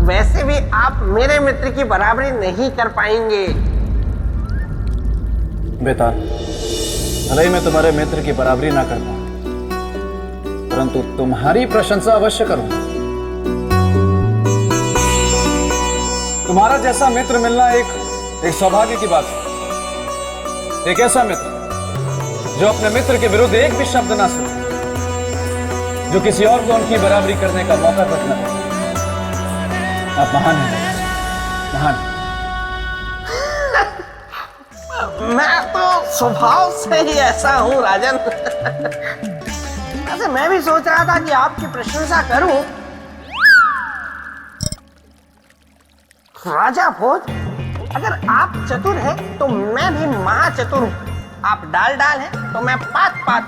वैसे भी आप मेरे मित्र की बराबरी नहीं कर पाएंगे। बेटा, भले ही मैं तुम्हारे मित्र की बराबरी ना कर पाऊं, परंतु तुम्हारी प्रशंसा अवश्य करूंगा। तुम्हारा जैसा मित्र मिलना एक सौभाग्य की बात है। एक ऐसा मित्र जो अपने मित्र के विरुद्ध एक भी शब्द ना सुने, जो किसी और को उनकी बराबरी करने का मौका तक न दे। आप महान हैं, महान। मैं तो स्वभाव से ही ऐसा हूं राजन। वैसे मैं भी सोच रहा था कि आपकी प्रशंसा करूं। राजा भोज, अगर आप चतुर हैं तो मैं भी महाचतुर हूं। आप डाल डाल हैं तो मैं पात पात।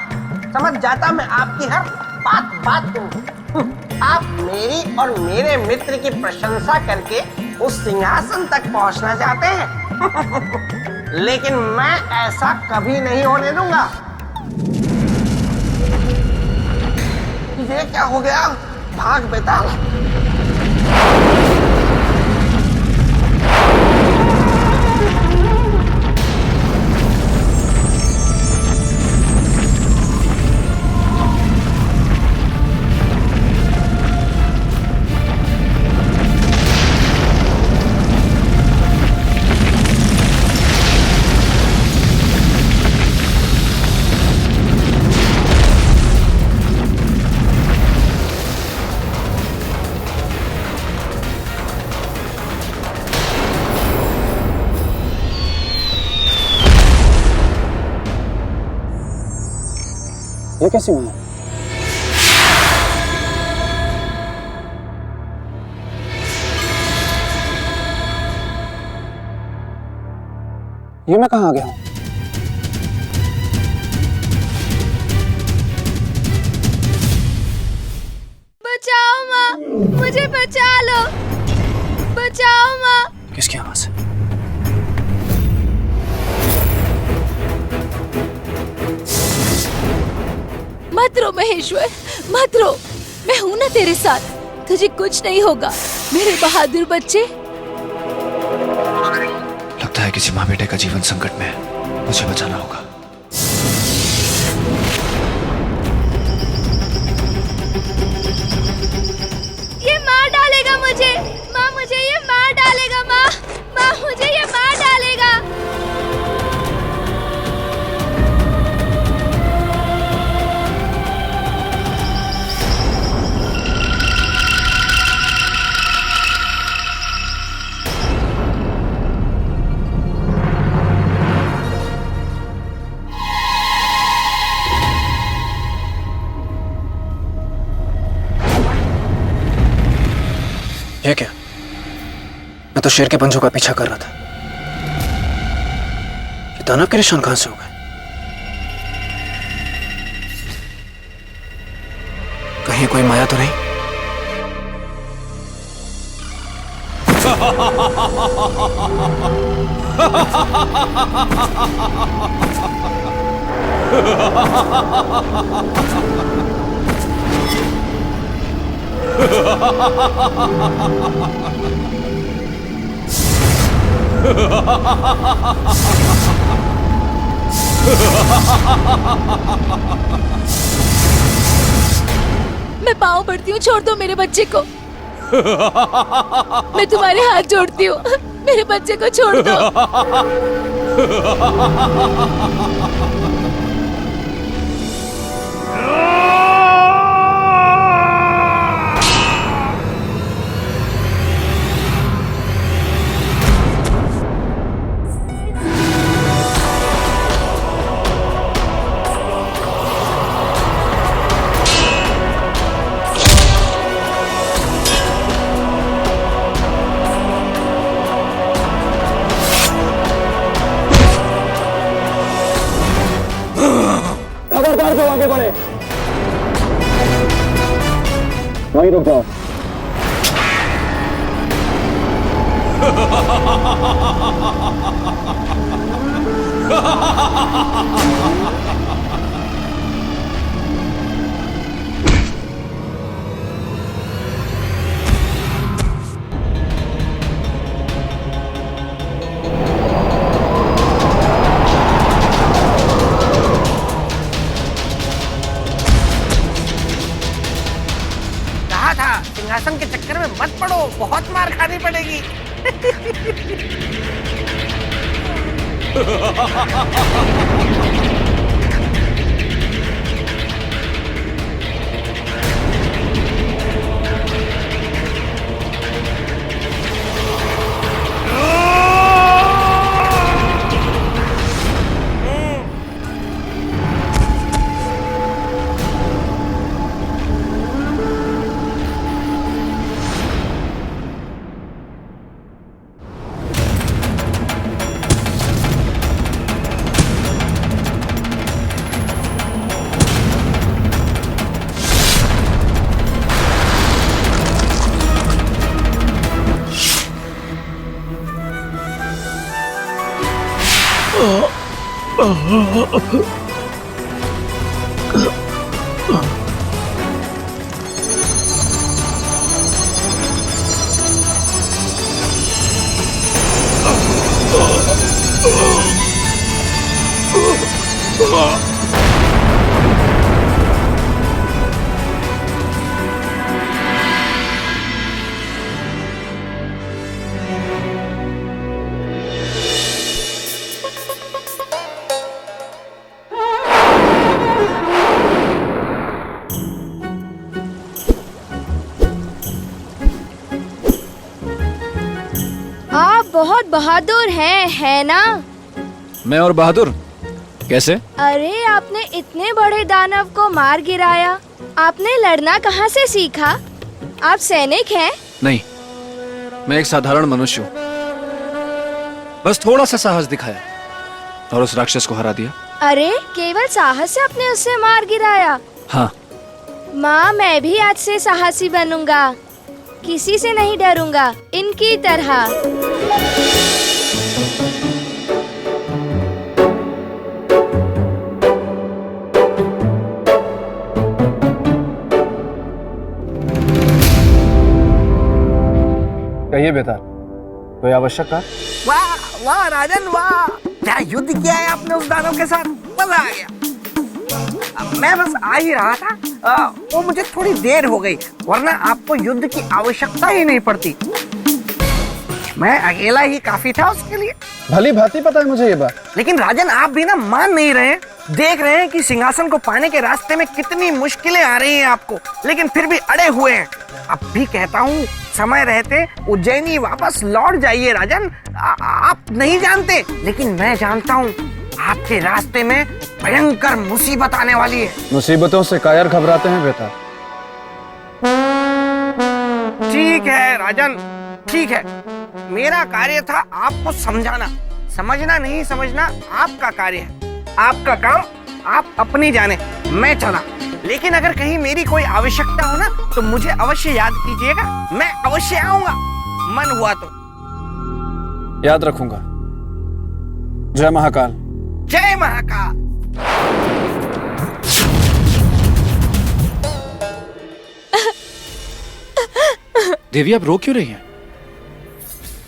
समझ जाता मैं आपकी हर बात बात को। आप मेरी और मेरे मित्र की प्रशंसा करके उस सिंहासन तक पहुंचना चाहते हैं। लेकिन मैं ऐसा कभी नहीं होने दूंगा। ये क्या हो गया? भाग बेटा। ये कैसी हुआ? ये मैं कहाँ आ गया हूँ? बचाओ माँ, मुझे बचा लो, बचाओ माँ। किसकी आवाज है? मत रो महेश्वर, मत रो, मैं हूं ना तेरे साथ, तुझे कुछ नहीं होगा मेरे बहादुर बच्चे। लगता है किसी माँ बेटे का जीवन संकट में है, मुझे बचाना होगा। ये मार डालेगा मुझे, माँ मुझे ये मार डालेगा, माँ माँ मुझे ये मार डालेगा। ये क्या? मैं तो शेर के पंजों का पीछा कर रहा था। ये दानव के निशान कहां से हो गए? कहीं कोई माया तो नहीं? मैं पाँव पड़ती हूँ, छोड़ दो मेरे बच्चे को। मैं तुम्हारे हाथ जोड़ती हूँ, मेरे बच्चे को छोड़ दो। खबरदार जो आगे बढ़े, वहीं रुक जाओ। सिंहासन के चक्कर में मत पड़ो, बहुत मार खानी पड़ेगी। आप बहुत बहादुर हैं, है ना? मैं और बहादुर कैसे? अरे आपने इतने बड़े दानव को मार गिराया। आपने लड़ना कहाँ से सीखा? आप सैनिक हैं? नहीं, मैं एक साधारण मनुष्य हूँ। बस थोड़ा सा साहस दिखाया और उस राक्षस को हरा दिया। अरे केवल साहस से आपने उससे मार गिराया? हाँ। माँ, मैं भी आज से साहसी बनूंगा, किसी से नहीं डरूंगा, इनकी तरह। कहिए बेटा, कोई आवश्यक था? वाह वाह राजन वाह, क्या युद्ध किया है आपने उस दानव के साथ, मजा आ गया। मैं बस आ ही रहा था, वो मुझे थोड़ी देर हो गई, वरना आपको युद्ध की आवश्यकता ही नहीं पड़ती। मैं अकेला ही काफी था उसके लिए। भली भांति पता है मुझे ये बात। लेकिन राजन, आप भी ना मान नहीं रहे। देख रहे हैं कि सिंहासन को पाने के रास्ते में कितनी मुश्किलें आ रही हैं आपको, लेकिन फिर भी अड़े हुए हैं। अब भी कहता हूँ, समय रहते उज्जैनी वापस लौट जाइए राजन। आप नहीं जानते, लेकिन मैं जानता हूँ आपके रास्ते में भयंकर मुसीबत आने वाली है। मुसीबतों से कायर घबराते हैं बेटा। ठीक ठीक है राजन, ठीक है। मेरा कार्य था आपको समझाना, समझना नहीं समझना आपका कार्य है, आपका काम आप अपनी जाने, मैं चला। लेकिन अगर कहीं मेरी कोई आवश्यकता हो ना तो मुझे अवश्य याद कीजिएगा, मैं अवश्य आऊंगा, मन हुआ तो। याद रखूंगा। जय महाकाल। जय महाकाल। देवी, आप रो क्यों रही हैं?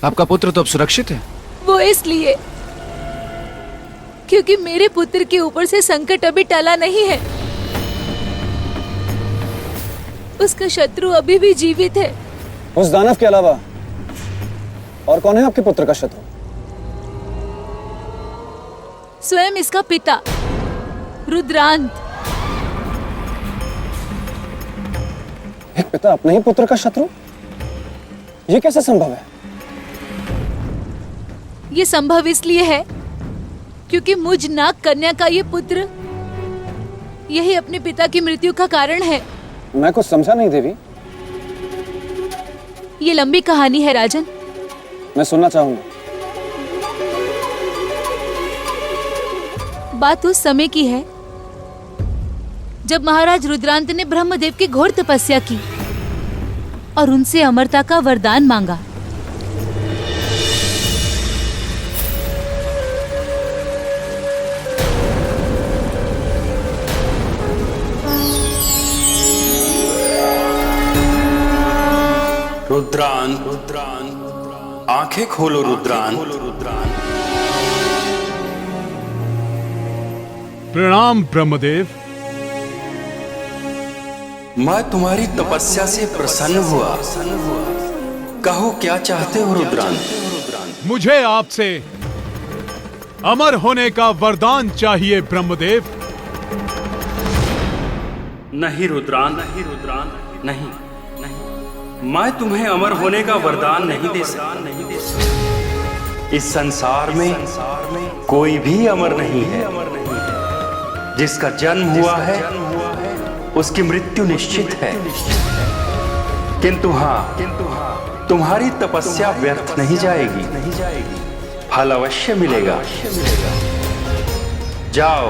आपका पुत्र तो अब सुरक्षित है। वो इसलिए क्योंकि मेरे पुत्र के ऊपर से संकट अभी टला नहीं है। उसका शत्रु अभी भी जीवित है। उस दानव के अलावा और कौन है आपके पुत्र का शत्रु? स्वयं इसका पिता रुद्रांत। एक पिता अपने ही पुत्र का शत्रु? ये कैसे संभव है? ये संभव इसलिए है क्योंकि मुझ नाग कन्या का ये पुत्र यही अपने पिता की मृत्यु का कारण है। मैं कुछ समझा नहीं देवी। ये लंबी कहानी है राजन। मैं सुनना चाहूंगा। बात उस समय की है जब महाराज रुद्रांत ने ब्रह्मदेव की घोर तपस्या की और उनसे अमरता का वरदान मांगा। रुद्रान, आंखें खोलो रुद्रान। प्रणाम ब्रह्मदेव। मैं तुम्हारी तपस्या से प्रसन्न हुआ। कहो क्या चाहते हो रुद्रान? मुझे आपसे अमर होने का वरदान चाहिए ब्रह्मदेव। नहीं रुद्रान, नहीं, मैं तुम्हें अमर होने का वरदान नहीं दे सकता। इस संसार में कोई भी अमर नहीं है। जिसका जन्म हुआ है उसकी मृत्यु निश्चित है। किंतु हाँ, तुम्हारी तपस्या व्यर्थ नहीं जाएगी, फल अवश्य मिलेगा। जाओ,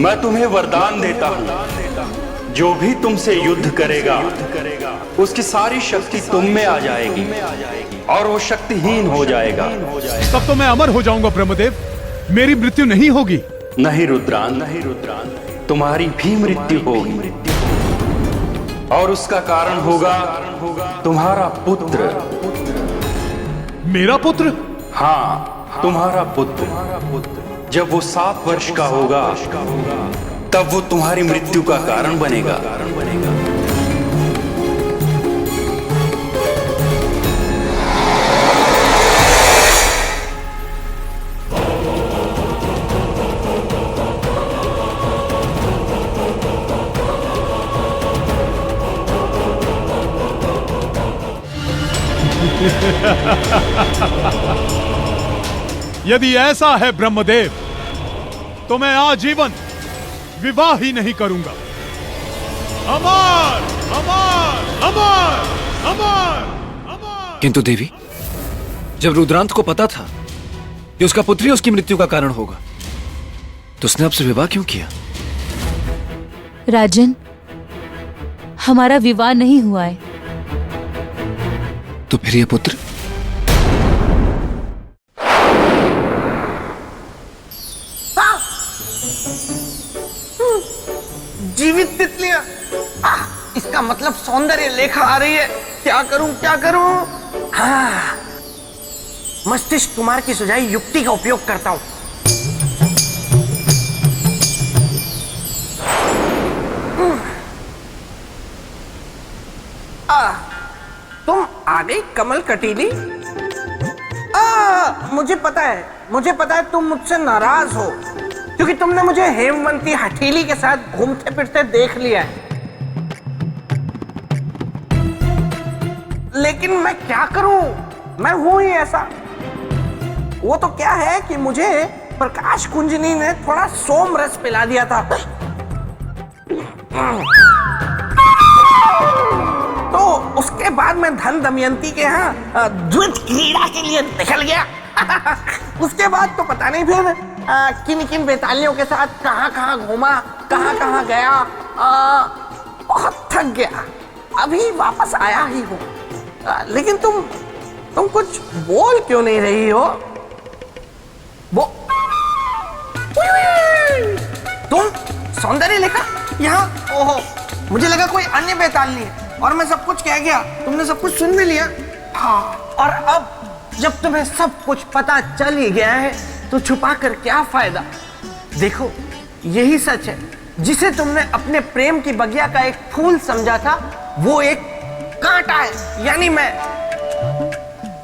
मैं तुम्हें वरदान देता हूँ, जो भी तुमसे युद्ध करेगा उसकी सारी शक्ति तुम में आ जाएगी और वो शक्तिहीन हो जाएगा। तब तो मैं अमर हो जाऊंगा ब्रह्मदेव, मेरी मृत्यु नहीं होगी। नहीं रुद्रान, तुम्हारी भी मृत्यु होगी और उसका कारण होगा तुम्हारा पुत्र। मेरा पुत्र? हाँ, तुम्हारा पुत्र। जब वो 7 वर्ष का होगा तब वो तुम्हारी मृत्यु का कारण बनेगा। यदि ऐसा है ब्रह्मदेव तो मैं आजीवन विवाह ही नहीं करूंगा। अमर, अमर, अमर, अमर। किंतु देवी, जब रुद्रांत को पता था कि उसका पुत्र ही उसकी मृत्यु का कारण होगा, तो उसने आपसे विवाह क्यों किया? राजन, हमारा विवाह नहीं हुआ है। तो फिर ये पुत्र? जीवित तितलियां। इसका मतलब सौंदर्य लेखा आ रही है। क्या करूं, क्या करूं? हाँ, मस्तिष्क कुमार की सुझाई युक्ति का उपयोग करता हूं। तुम आ गई कमल कटीली। मुझे पता है तुम मुझसे नाराज हो क्योंकि तुमने मुझे हेमवंती हथेली के साथ घूमते फिरते देख लिया है। लेकिन मैं क्या करूं, मैं हूं ही ऐसा। वो तो क्या है कि मुझे प्रकाश कुंजनी ने थोड़ा सोम रस पिला दिया था, तो उसके उसके बाद मैं धन दमयंती के यहाँ द्वैत क्रीड़ा के लिए निकल गया। उसके बाद तो पता नहीं फिर किन किन बेतालियों के साथ कहाँ कहाँ घूमा, कहाँ कहाँ गया। बहुत थक गया, अभी वापस आया ही हूँ। लेकिन तुम कुछ बोल क्यों नहीं रही हो? वो तुम सौंदर्य लेखा यहाँ? ओहो, मुझे लगा कोई अन्य बेतालनी है और मैं सब कुछ कह गया, तुमने सब कुछ सुन भी लिया। हाँ, और अब जब तुम्हें सब कुछ पता चल ही गया है तो छुपा कर क्या फायदा? देखो, यही सच है, जिसे तुमने अपने प्रेम की बगिया का एक फूल समझा था वो एक कांटा है, यानी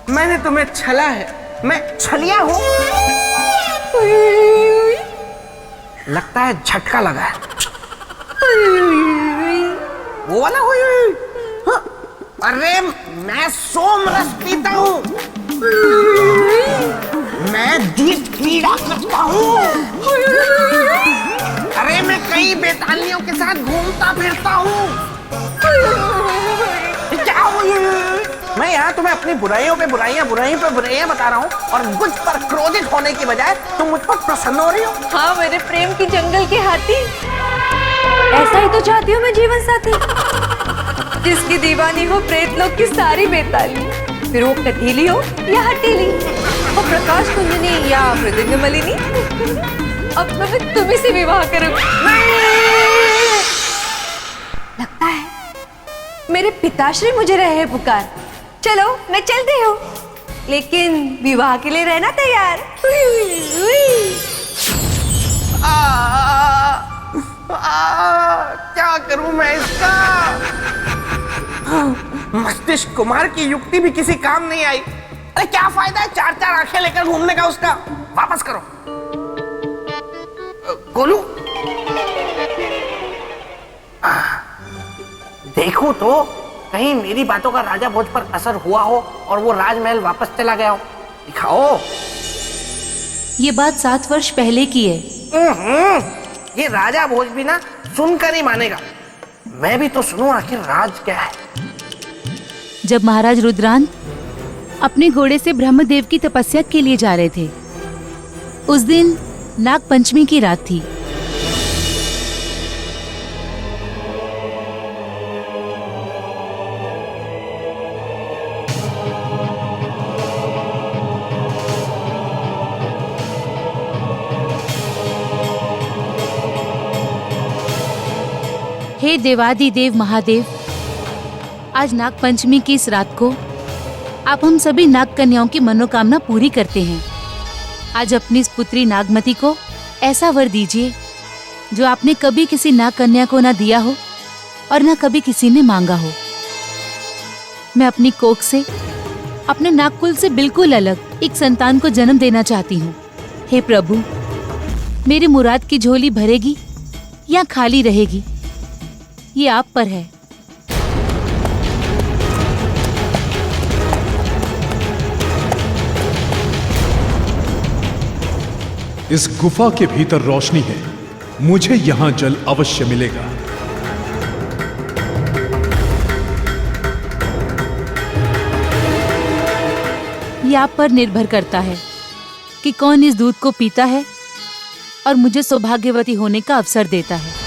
मैंने तुम्हें छला है, मैं छलिया हूं। लगता है झटका लगा है। वो वाला हुई। हाँ, अरे मैं सोमरस पीता हूं, मैं द्वैत क्रीड़ा करता हूं, अरे मैं कई बेतालियों के साथ घूमता फिरता हूं। क्या हुई? मैं यहाँ तुम्हें अपनी बुराइयों पे बुराइयां बता रहा हूँ और मुझ पर क्रोधित होने की बजाय तुम मुझ पर प्रसन्न हो रही हो। हाँ, मेरे प्रेम की जंगल के हाथी, ऐसा ही तो चाहती हूँ मैं जीवन साथी, जिसकी दीवानी हो प्रेत लोग की सारी बेताली, फिर वो कटीली हो या हटीली, वो प्रकाश कुंजनी या मृदंग मलिनी। अब तो मैं तुम्ही से विवाह करूंगी। लगता है मेरे पिताश्री मुझे रहे हैं पुकार। चलो मैं चलती हूँ, लेकिन विवाह के लिए रहना तैयार। क्या करूं मैं इसका? मस्तिष्क कुमार की युक्ति भी किसी काम नहीं आई। अरे क्या फायदा है 4-4 आंखें लेकर घूमने का उसका? वापस करो। गोलू, देखो तो कहीं मेरी बातों का राजा भोज पर असर हुआ हो और वो राजमहल वापस चला गया हो। दिखाओ। ये बात 7 वर्ष पहले की है। ये राजा भोज भी ना सुनकर ही मानेगा। मैं भी तो सुनूं आखिर राज क्या है। जब महाराज रुद्रांत अपने घोड़े से ब्रह्मदेव की तपस्या के लिए जा रहे थे, उस दिन नाग पंचमी की रात थी। हे देवादिदेव महादेव, आज नाग पंचमी की इस रात को आप हम सभी नाग कन्याओं की मनोकामना पूरी करते हैं। आज अपनी इस पुत्री नागमती को ऐसा वर दीजिए जो आपने कभी किसी नाग कन्या को ना दिया हो और ना कभी किसी ने मांगा हो। मैं अपनी कोख से, अपने नागकुल से बिल्कुल अलग एक संतान को जन्म देना चाहती हूँ। हे प्रभु, मेरी मुराद की झोली भरेगी या खाली रहेगी, ये आप पर है। इस गुफा के भीतर रोशनी है, मुझे यहां जल अवश्य मिलेगा। ये आप पर निर्भर करता है कि कौन इस दूध को पीता है और मुझे सौभाग्यवती होने का अवसर देता है।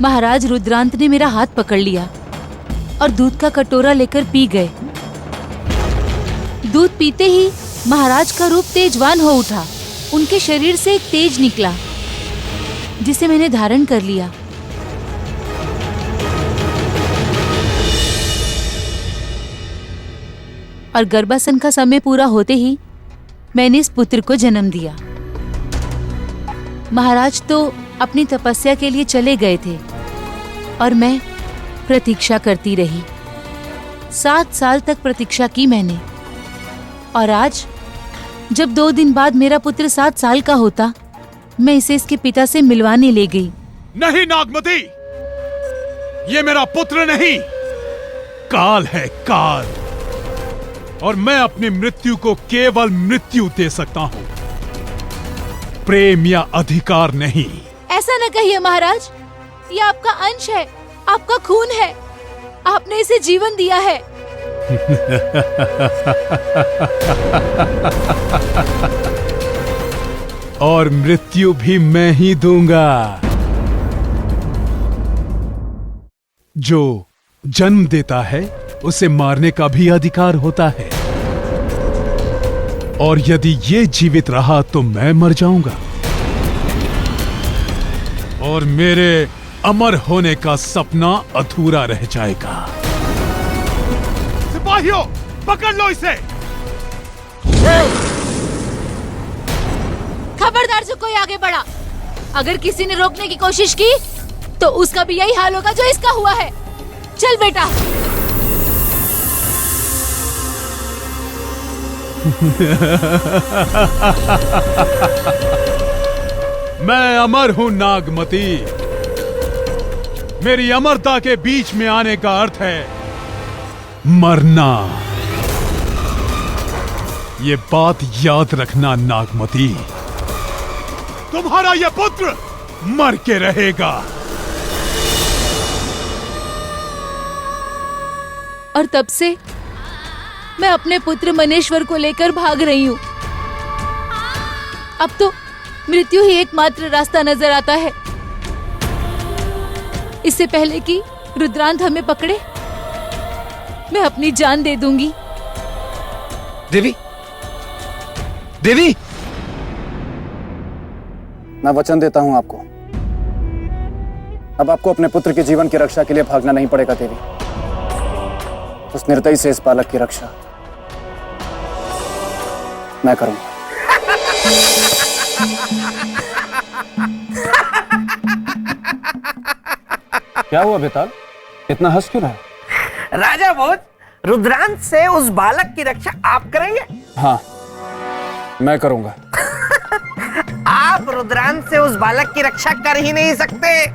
महाराज रुद्रांत ने मेरा हाथ पकड़ लिया और दूध का कटोरा लेकर पी गए। दूध पीते ही महाराज का रूप तेजवान हो उठा। उनके शरीर से एक तेज निकला जिसे मैंने धारण कर लिया। और गर्भासन का समय पूरा होते ही मैंने इस पुत्र को जन्म दिया। महाराज तो अपनी तपस्या के लिए चले गए थे और मैं प्रतीक्षा करती रही। 7 साल तक प्रतीक्षा की मैंने, और आज जब 2 दिन बाद मेरा पुत्र 7 साल का होता, मैं इसे इसके पिता से मिलवाने ले गई। नहीं नागमती, ये मेरा पुत्र नहीं, काल है, काल। और मैं अपनी मृत्यु को केवल मृत्यु दे सकता हूं, प्रेम या अधिकार नहीं। ऐसा न कहिए महाराज, ये आपका अंश है, आपका खून है, आपने इसे जीवन दिया है। और मृत्यु भी मैं ही दूंगा। जो जन्म देता है उसे मारने का भी अधिकार होता है, और यदि ये जीवित रहा तो मैं मर जाऊंगा, और मेरे अमर होने का सपना अधूरा रह जाएगा। सिपाहियों, पकड़ लो इसे। खबरदार जो कोई आगे बढ़ा, अगर किसी ने रोकने की कोशिश की तो उसका भी यही हाल होगा जो इसका हुआ है। चल बेटा। मैं अमर हूं नागमती। मेरी अमरता के बीच में आने का अर्थ है मरना। ये बात याद रखना नागमती, तुम्हारा यह पुत्र मर के रहेगा। और तब से मैं अपने पुत्र मनेश्वर को लेकर भाग रही हूँ। अब तो मृत्यु ही एकमात्र रास्ता नजर आता है। इससे पहले कि रुद्रांत हमें पकड़े, मैं अपनी जान दे दूंगी। देवी, देवी, मैं वचन देता हूं आपको, अब आपको अपने पुत्र के जीवन की रक्षा के लिए भागना नहीं पड़ेगा देवी। उस निर्दयी से इस बालक की रक्षा मैं करूंगा। क्या हुआ बेताल, इतना हंस क्यों रहा? राजा भोज, रुद्रांत से उस बालक की रक्षा आप करेंगे? हाँ, मैं करूंगा। आप रुद्रांत से उस बालक की रक्षा कर ही नहीं सकते।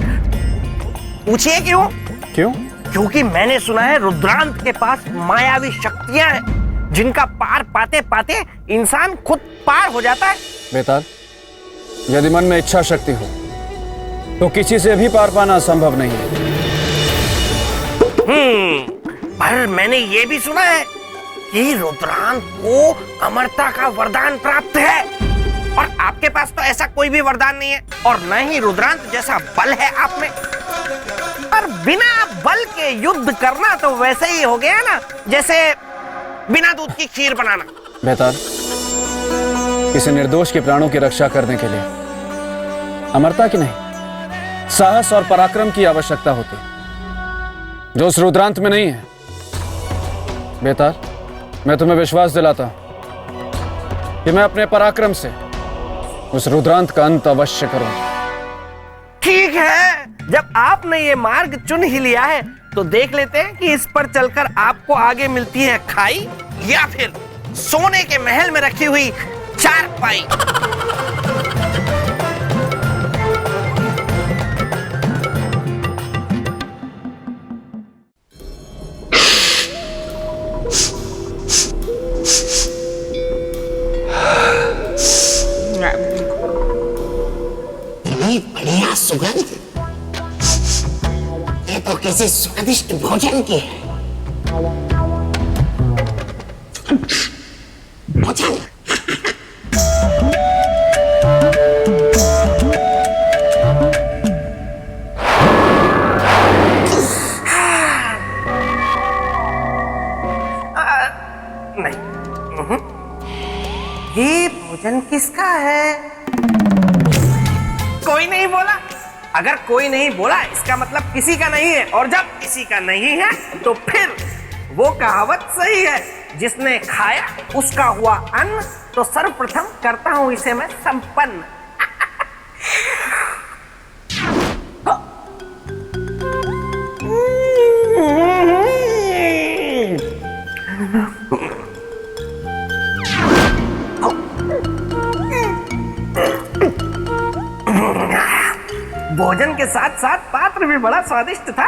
पूछिए क्यों? क्यों? क्योंकि मैंने सुना है रुद्रांत के पास मायावी शक्तियां हैं, जिनका पार पाते पाते इंसान खुद पार हो जाता है। बेताल, यदि मन में इच्छा शक्ति हो तो किसी से भी पार पाना संभव नहीं है। पर मैंने ये भी सुना है कि रुद्रांत को अमरता का वरदान प्राप्त है, और आपके पास तो ऐसा कोई भी वरदान नहीं है, और न ही रुद्रांत जैसा बल है आप में। पर बिना बल के युद्ध करना तो वैसे ही हो गया ना, जैसे बिना दूध की खीर बनाना। बेताल, किसी निर्दोष के प्राणों की रक्षा करने के लिए अमरता की नहीं, साहस और पराक्रम की आवश्यकता होती, जो उस रुद्रांत में नहीं है। बेताल, मैं तुम्हें विश्वास दिलाता हूं कि मैं अपने पराक्रम से उस रुद्रांत का अंत अवश्य करूंगा। ठीक है, जब आपने ये मार्ग चुन ही लिया है तो देख लेते हैं कि इस पर चलकर आपको आगे मिलती है खाई या फिर सोने के महल में रखी हुई चारपाई। बढ़िया सुगंध, ये तो किसी स्वादिष्ट भोजन की है। भोजन। नहीं, ये भोजन किसका है? कोई नहीं बोला। अगर कोई नहीं बोला इसका मतलब किसी का नहीं है, और जब किसी का नहीं है तो फिर वो कहावत सही है, जिसने खाया उसका हुआ अन्न। तो सर्वप्रथम करता हूं इसे मैं संपन्न। भोजन के साथ साथ पात्र भी बड़ा स्वादिष्ट था।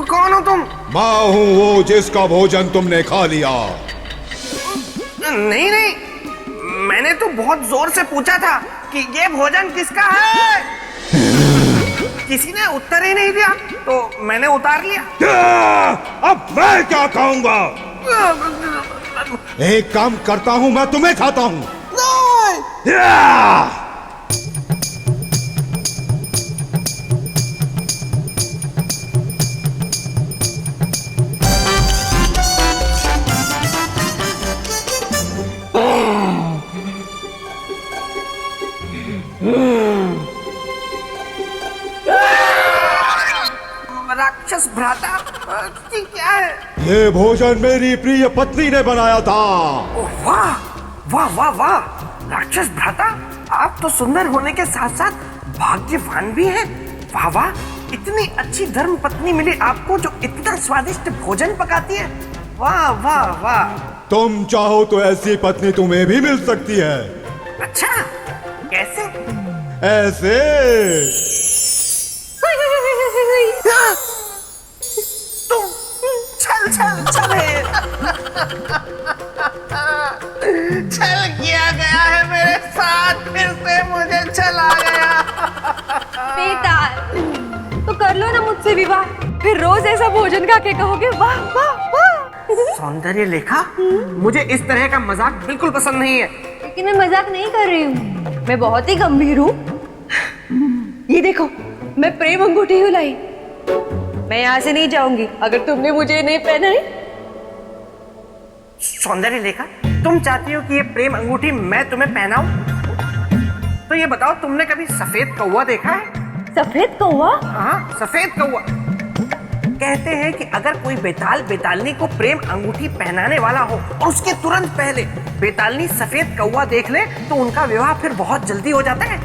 कौन हो तुम? मैं हूँ वो जिसका भोजन तुमने खा लिया। नहीं नहीं, मैंने तो बहुत जोर से पूछा था कि ये भोजन किसका है। किसी ने उत्तर ही नहीं दिया तो मैंने उतार लिया। अब मैं क्या खाऊंगा? एक काम करता हूँ, मैं तुम्हें खाता हूँ। राक्षस भ्राता, ये क्या है? ये भोजन मेरी प्रिय पत्नी ने बनाया था। वाह वाह वाह वाह, राक्षस भ्राता, आप तो सुंदर होने के साथ साथ भाग्यवान भी हैं। वाह वाह, इतनी अच्छी धर्म पत्नी मिली आपको जो इतना स्वादिष्ट भोजन पकाती है। वाह वाह वाह। तुम चाहो तो ऐसी पत्नी तुम्हें भी मिल सकती है। अच्छा, कैसे? ऐसे। तुम छल छल छले। छल किया गया है मेरे साथ, फिर से मुझे छल आ गया। बेटा, तो कर लो ना मुझसे विवाह, फिर रोज ऐसा भोजन खा के कहोगे वाह वाह वाह। सौंदर्य लेखा, मुझे इस तरह का मजाक बिल्कुल पसंद नहीं है। लेकिन मैं मजाक नहीं कर रही हूँ, मैं बहुत ही गंभीर हूँ। ये देखो, मैं प्रेम अंगूठी हूँ लाई। मैं यहाँ से नहीं जाऊंगी अगर तुमने मुझे नहीं पहनाई। सौंदर्य लेखा, तुम चाहती हो कि ये प्रेम अंगूठी मैं तुम्हें पहनाऊं? तो ये बताओ, तुमने कभी सफेद कौवा देखा है? सफेद कौवा? हाँ, सफेद कौवा। कहते हैं कि अगर कोई बेताल बेतालनी को प्रेम अंगूठी पहनाने वाला हो और उसके तुरंत पहले बेतालनी सफेद कौवा देख ले तो उनका विवाह फिर बहुत जल्दी हो जाता है।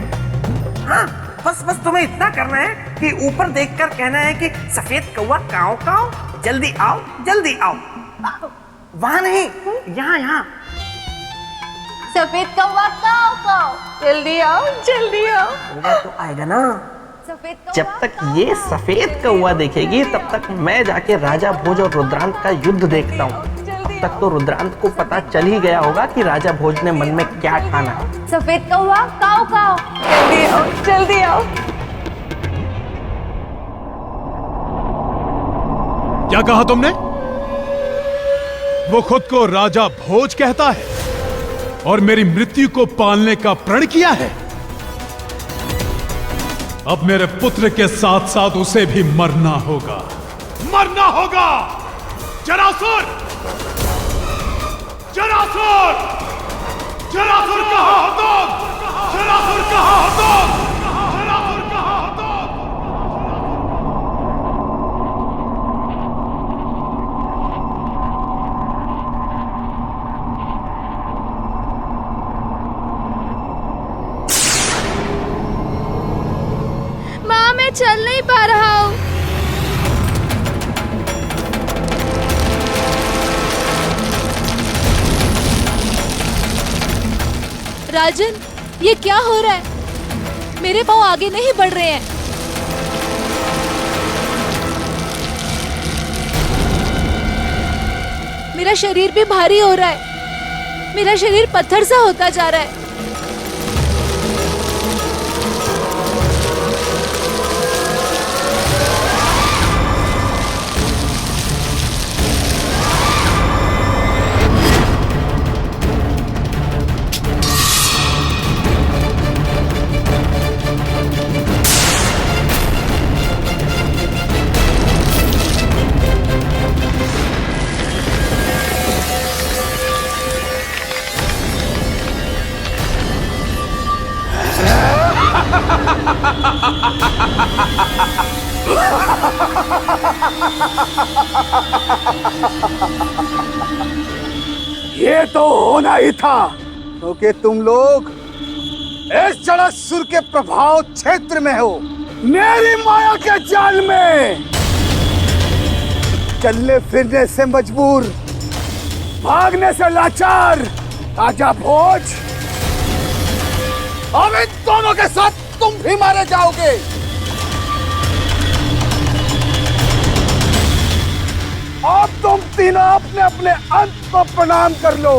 हाँ, बस बस तुम्हें इतना करना है कि ऊपर देखकर कहना है कि सफेद कौवा काव काव, जल्दी आओ जल्दी आओ। वहां नहीं, यहाँ यहाँ। सफेद कौवा काव काव, जल्दी आओ जल्दी आओ। होगा तो आएगा ना। जब तक ये सफेद कौवा देखेगी तब तक मैं जाके राजा भोज और रुद्रांत का युद्ध देखता हूँ। अब तक तो रुद्रांत को पता चल ही गया होगा कि राजा भोज ने मन में क्या ठाना है। सफेद कौवा काव काव, जल्दी आओ जल्दी आओ। क्या कहा तुमने? वो खुद को राजा भोज कहता है और मेरी मृत्यु को पालने का प्रण किया है। अब मेरे पुत्र के साथ साथ उसे भी मरना होगा, मरना होगा। जरासुर, जरासुर, जरासुर कहाँ हो तुम? जरासुर कहाँ हो तुम? जरासुर कहाँ हो तुम? माँ, मैं चल नहीं पा रहा हूँ। राजन, ये क्या हो रहा है? मेरे पाँव आगे नहीं बढ़ रहे हैं। मेरा शरीर भी भारी हो रहा है। मेरा शरीर पत्थर सा होता जा रहा है। ये तो होना ही था, क्योंकि तुम लोग इस जड़ासुर के प्रभाव क्षेत्र में हो, मेरी माया के जाल में चलने फिरने से मजबूर, भागने से लाचार राजा भोज, अब इन दोनों के साथ तुम भी मारे जाओगे। अब तुम तीनों अपने अपने अंत को प्रणाम कर लो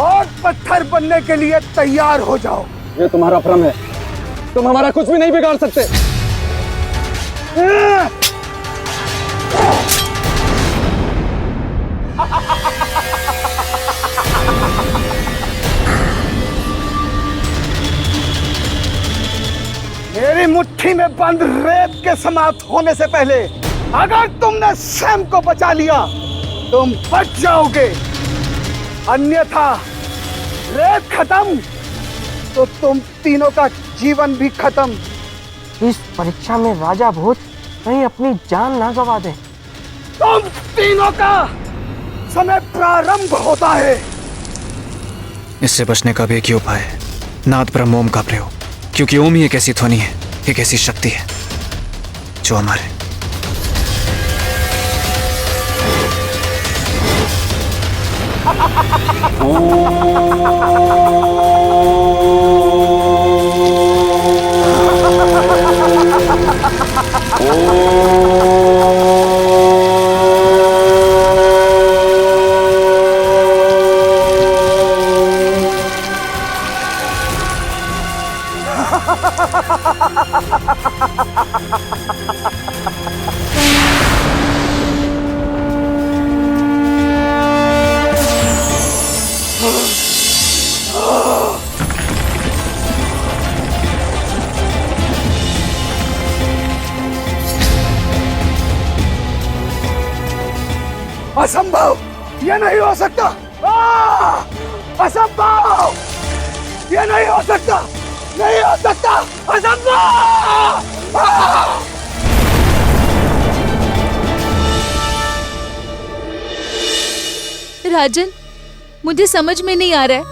और पत्थर बनने के लिए तैयार हो जाओ। ये तुम्हारा भ्रम है, तुम हमारा कुछ भी नहीं बिगाड़ सकते। मेरी मुट्ठी में बंद रेत के समाप्त होने से पहले अगर तुमने सैम को बचा लिया तुम बच जाओगे, अन्यथा रेत खत्म तो तुम तीनों का जीवन भी खत्म। इस परीक्षा में राजा भोज कहीं अपनी जान ना गवा दे। तुम तीनों का समय प्रारंभ होता है। इससे बचने का भी एक ही उपाय है, नाद ब्रह्म ओम का प्रयोग, क्योंकि ओम ही एक ऐसी ध्वनि है, एक ऐसी शक्ति है जो हमारे असंभव, ये नहीं हो सकता। असंभव, ये नहीं हो सकता, नहीं हो सकता, असंभव। राजन, मुझे समझ में नहीं आ रहा है,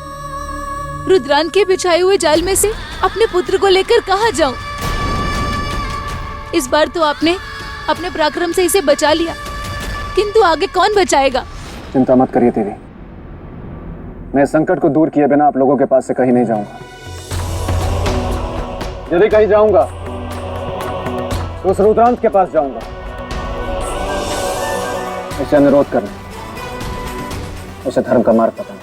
रुद्रान के बिछाए हुए जाल में से अपने पुत्र को लेकर कहाँ जाऊं? इस बार तो आपने अपने पराक्रम से इसे बचा लिया, किंतु आगे कौन बचाएगा? चिंता मत करिए देवी, मैं संकट को दूर किए बिना आप लोगों के पास से कहीं नहीं जाऊंगा। यदि कहीं जाऊंगा तो उस रुद्रांत के पास जाऊंगा, उसे अनुरोध करना, उसे धर्म का मार्ग बताना।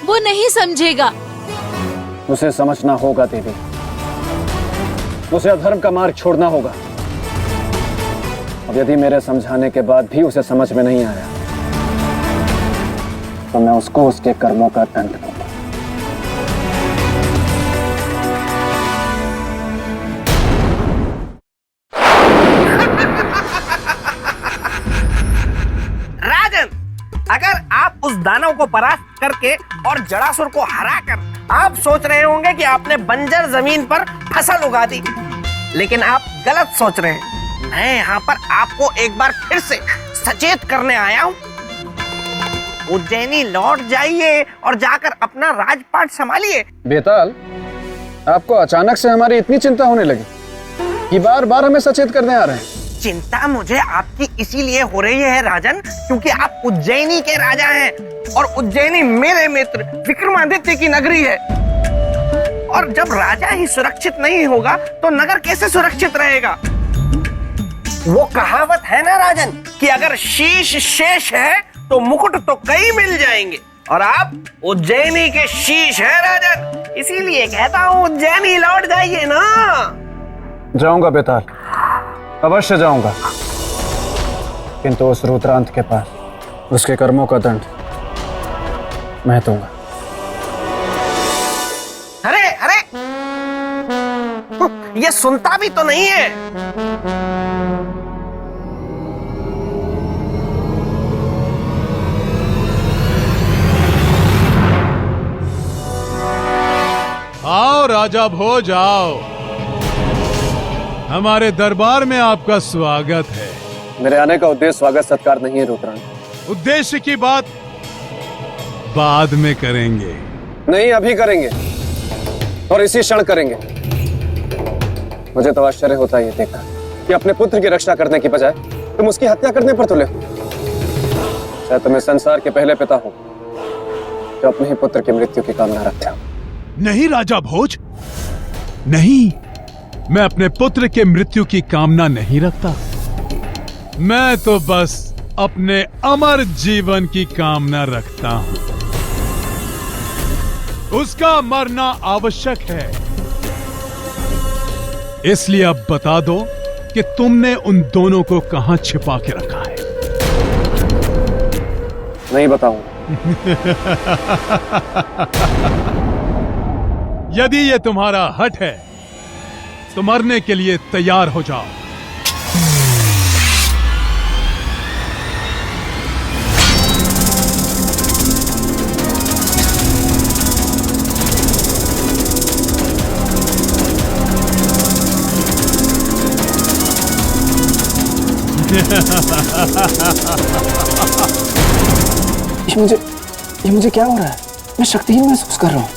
वो नहीं समझेगा। उसे समझना होगा देवी, उसे अधर्म का मार्ग छोड़ना होगा। अब यदि मेरे समझाने के बाद भी उसे समझ में नहीं आया तो मैं उसको उसके कर्मों का दंड दूंगा। राजन, अगर आप उस दानव को परास्त करके और जड़ासुर को हराकर आप सोच रहे होंगे कि आपने बंजर जमीन पर फसल उगा दी, लेकिन आप गलत सोच रहे हैं। मैं यहाँ पर आपको एक बार फिर से सचेत करने आया हूँ। उज्जैनी लौट जाइए और जाकर अपना राजपाट संभालिए। बेताल, आपको अचानक से हमारी इतनी चिंता होने लगी कि बार बार हमें सचेत करने आ रहे हैं। चिंता मुझे आपकी इसीलिए हो रही है राजन, क्योंकि आप उज्जैनी के राजा हैं और उज्जैनी मेरे मित्र विक्रमादित्य की नगरी है। और जब राजा ही सुरक्षित नहीं होगा तो नगर कैसे सुरक्षित रहेगा? वो कहावत है ना राजन कि अगर शीश शेष है तो मुकुट तो कई मिल जाएंगे, और आप उज्जैनी के शीश है राजन, इसीलिए कहता हूँ उज्जैनी लौट जाइए ना। जाऊंगा बेताल, अवश्य जाऊंगा, किंतु उस रुद्रांत के पास उसके कर्मों का दंड मैं दूंगा। अरे अरे, ये सुनता भी तो नहीं है। आओ राजा भोज, आओ, हमारे दरबार में आपका स्वागत है। मेरे आने का उद्देश्य स्वागत सत्कार नहीं है रुद्रांत। उद्देश्य की बात बाद में करेंगे। नहीं, अभी करेंगे और इसी क्षण करेंगे। मुझे तो आश्चर्य होता है ये देखकर कि अपने पुत्र की रक्षा करने की बजाय तुम उसकी हत्या करने पर तुले हो। शायद तुम्हें संसार के पहले पिता हो जो अपने ही पुत्र की मृत्यु की कामना रखते हो। नहीं राजा भोज, नहीं, मैं अपने पुत्र के मृत्यु की कामना नहीं रखता। मैं तो बस अपने अमर जीवन की कामना रखता हूं। उसका मरना आवश्यक है, इसलिए अब बता दो कि तुमने उन दोनों को कहां छिपा के रखा है। नहीं बताऊं। यदि ये तुम्हारा हठ है तो मरने के लिए तैयार हो जाओ। ये मुझे क्या हो रहा है? मैं शक्तिहीन महसूस कर रहा हूं।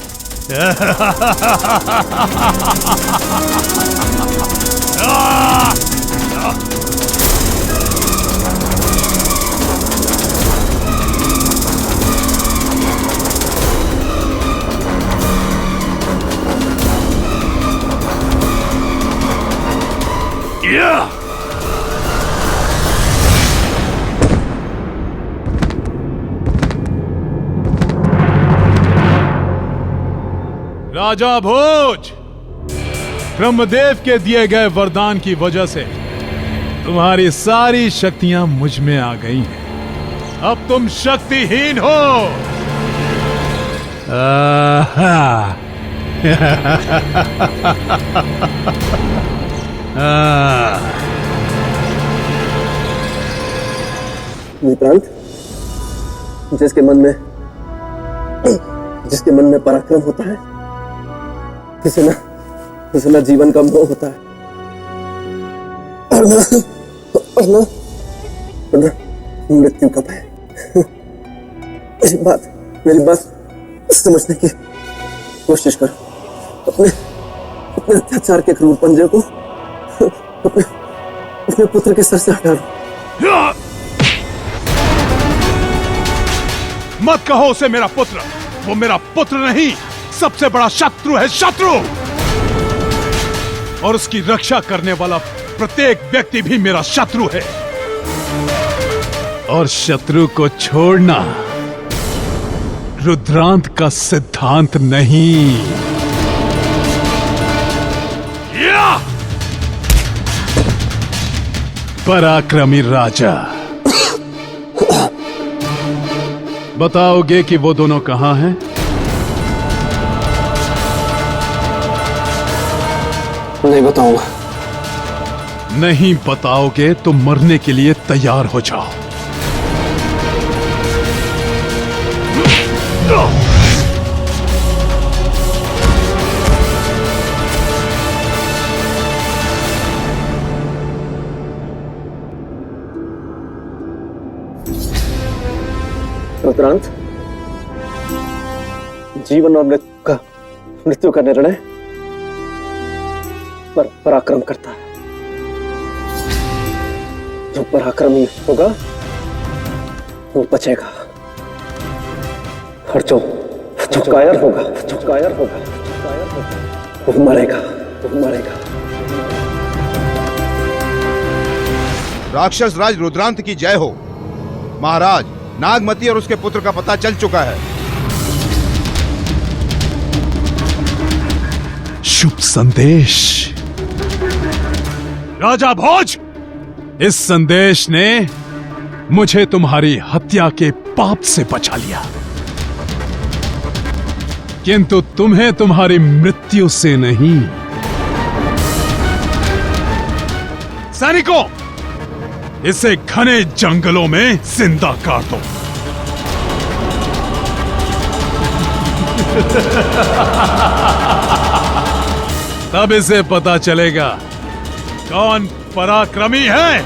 राजा भोज, ब्रह्मदेव के दिए गए वरदान की वजह से तुम्हारी सारी शक्तियां मुझ में आ गई हैं। अब तुम शक्तिहीन हो। विक्रांत, जिसके मन में पराक्रम होता है उसे ना जीवन का मोह होता है और ना मृत्यु का भय। मेरी बात समझने की कोशिश करो। अपने अत्याचार के क्रूर पंजे को अपने पुत्र के सर से हटा लो। मत कहो उसे मेरा पुत्र, वो मेरा पुत्र नहीं, सबसे बड़ा शत्रु है, शत्रु। और उसकी रक्षा करने वाला प्रत्येक व्यक्ति भी मेरा शत्रु है। और शत्रु को छोड़ना रुद्रांत का सिद्धांत नहीं। पराक्रमी राजा, बताओगे कि वो दोनों कहां हैं? नहीं बताऊंगा। नहीं बताओगे तो मरने के लिए तैयार हो जाओ। रुद्रांत, जीवन और मृत्यु का निर्णय पराक्रम करता है। जो पराक्रमी होगा वो बचेगा, और जो कायर होगा वो मरेगा। राक्षस राज रुद्रांत की जय हो। महाराज, नागमती और उसके पुत्र का पता चल चुका है। शुभ संदेश। राजा भोज, इस संदेश ने मुझे तुम्हारी हत्या के पाप से बचा लिया, किंतु तुम्हें तुम्हारी मृत्यु से नहीं। सैनिकों, इसे घने जंगलों में जिंदा काट दो। तब इसे पता चलेगा कौन पराक्रमी है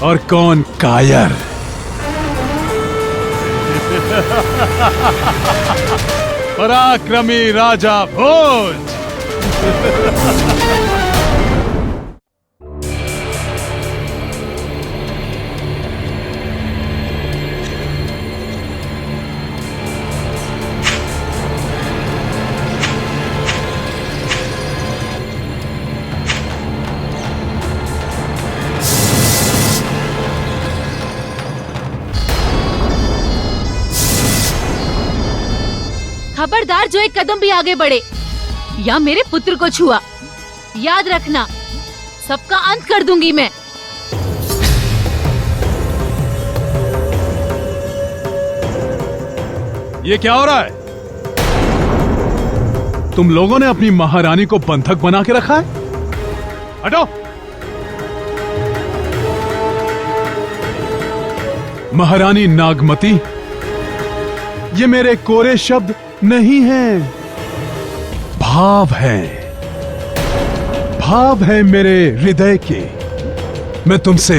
और कौन कायर। पराक्रमी राजा भोज। खबरदार जो एक कदम भी आगे बढ़े या मेरे पुत्र को छुआ, याद रखना सबका अंत कर दूंगी मैं। ये क्या हो रहा है? तुम लोगों ने अपनी महारानी को बंधक बना के रखा है? हटो। महारानी नागमती, ये मेरे कोरे शब्द नहीं हैं, भाव हैं, भाव है मेरे हृदय के। मैं तुमसे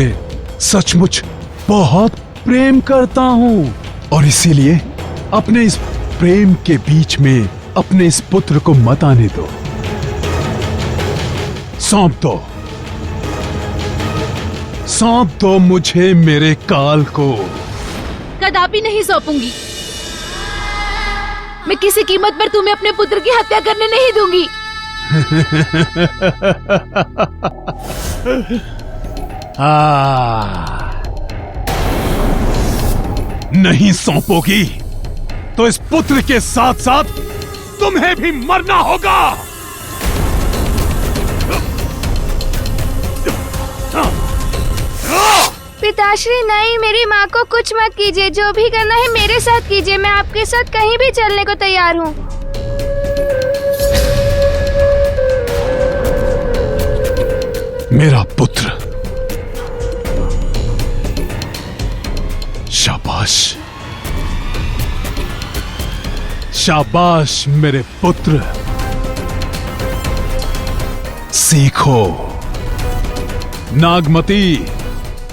सचमुच बहुत प्रेम करता हूं और इसीलिए अपने इस प्रेम के बीच में अपने इस पुत्र को मत आने दो। सौंप दो मुझे मेरे काल को। कदापि नहीं सौंपूंगी। मैं किसी कीमत पर तुम्हें अपने पुत्र की हत्या करने नहीं दूंगी। नहीं सौंपोगी तो इस पुत्र के साथ साथ तुम्हें भी मरना होगा। पिताश्री नहीं, मेरी माँ को कुछ मत कीजिए। जो भी करना है मेरे साथ कीजिए। मैं आपके साथ कहीं भी चलने को तैयार हूँ। मेरा पुत्र, शाबाश, शाबाश मेरे पुत्र। सीखो नागमती,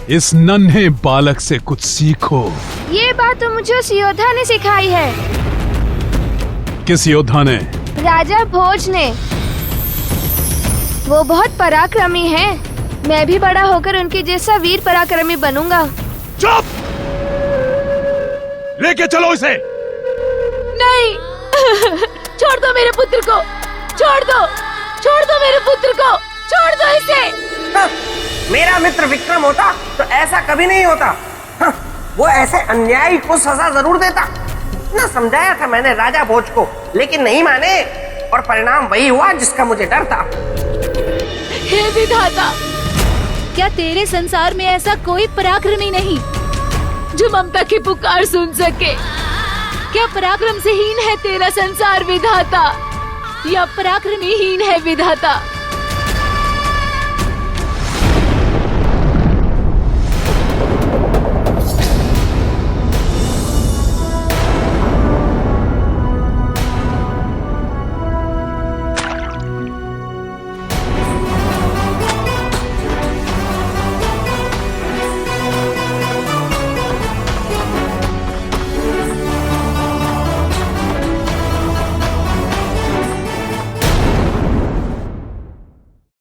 इस नन्हे बालक से कुछ सीखो। ये बात तो मुझे उस योद्धा ने सिखाई है। किस योद्धा ने? राजा भोज ने। वो बहुत पराक्रमी हैं। मैं भी बड़ा होकर उनके जैसा वीर पराक्रमी बनूंगा। चुप! लेके चलो इसे। नहीं। छोड़ दो मेरे पुत्र को, छोड़ दो, छोड़ दो मेरे पुत्र को, छोड़ दो इसे। मेरा मित्र विक्रम होता तो ऐसा कभी नहीं होता। वो ऐसे अन्यायी को सजा जरूर देता। ना समझाया था मैंने राजा भोज को, लेकिन नहीं माने और परिणाम वही हुआ जिसका मुझे डर था। हे विधाता, क्या तेरे संसार में ऐसा कोई पराक्रमी नहीं जो ममता की पुकार सुन सके? क्या पराक्रम से हीन है तेरा संसार विधाता, या पराक्रमी हीन है विधाता?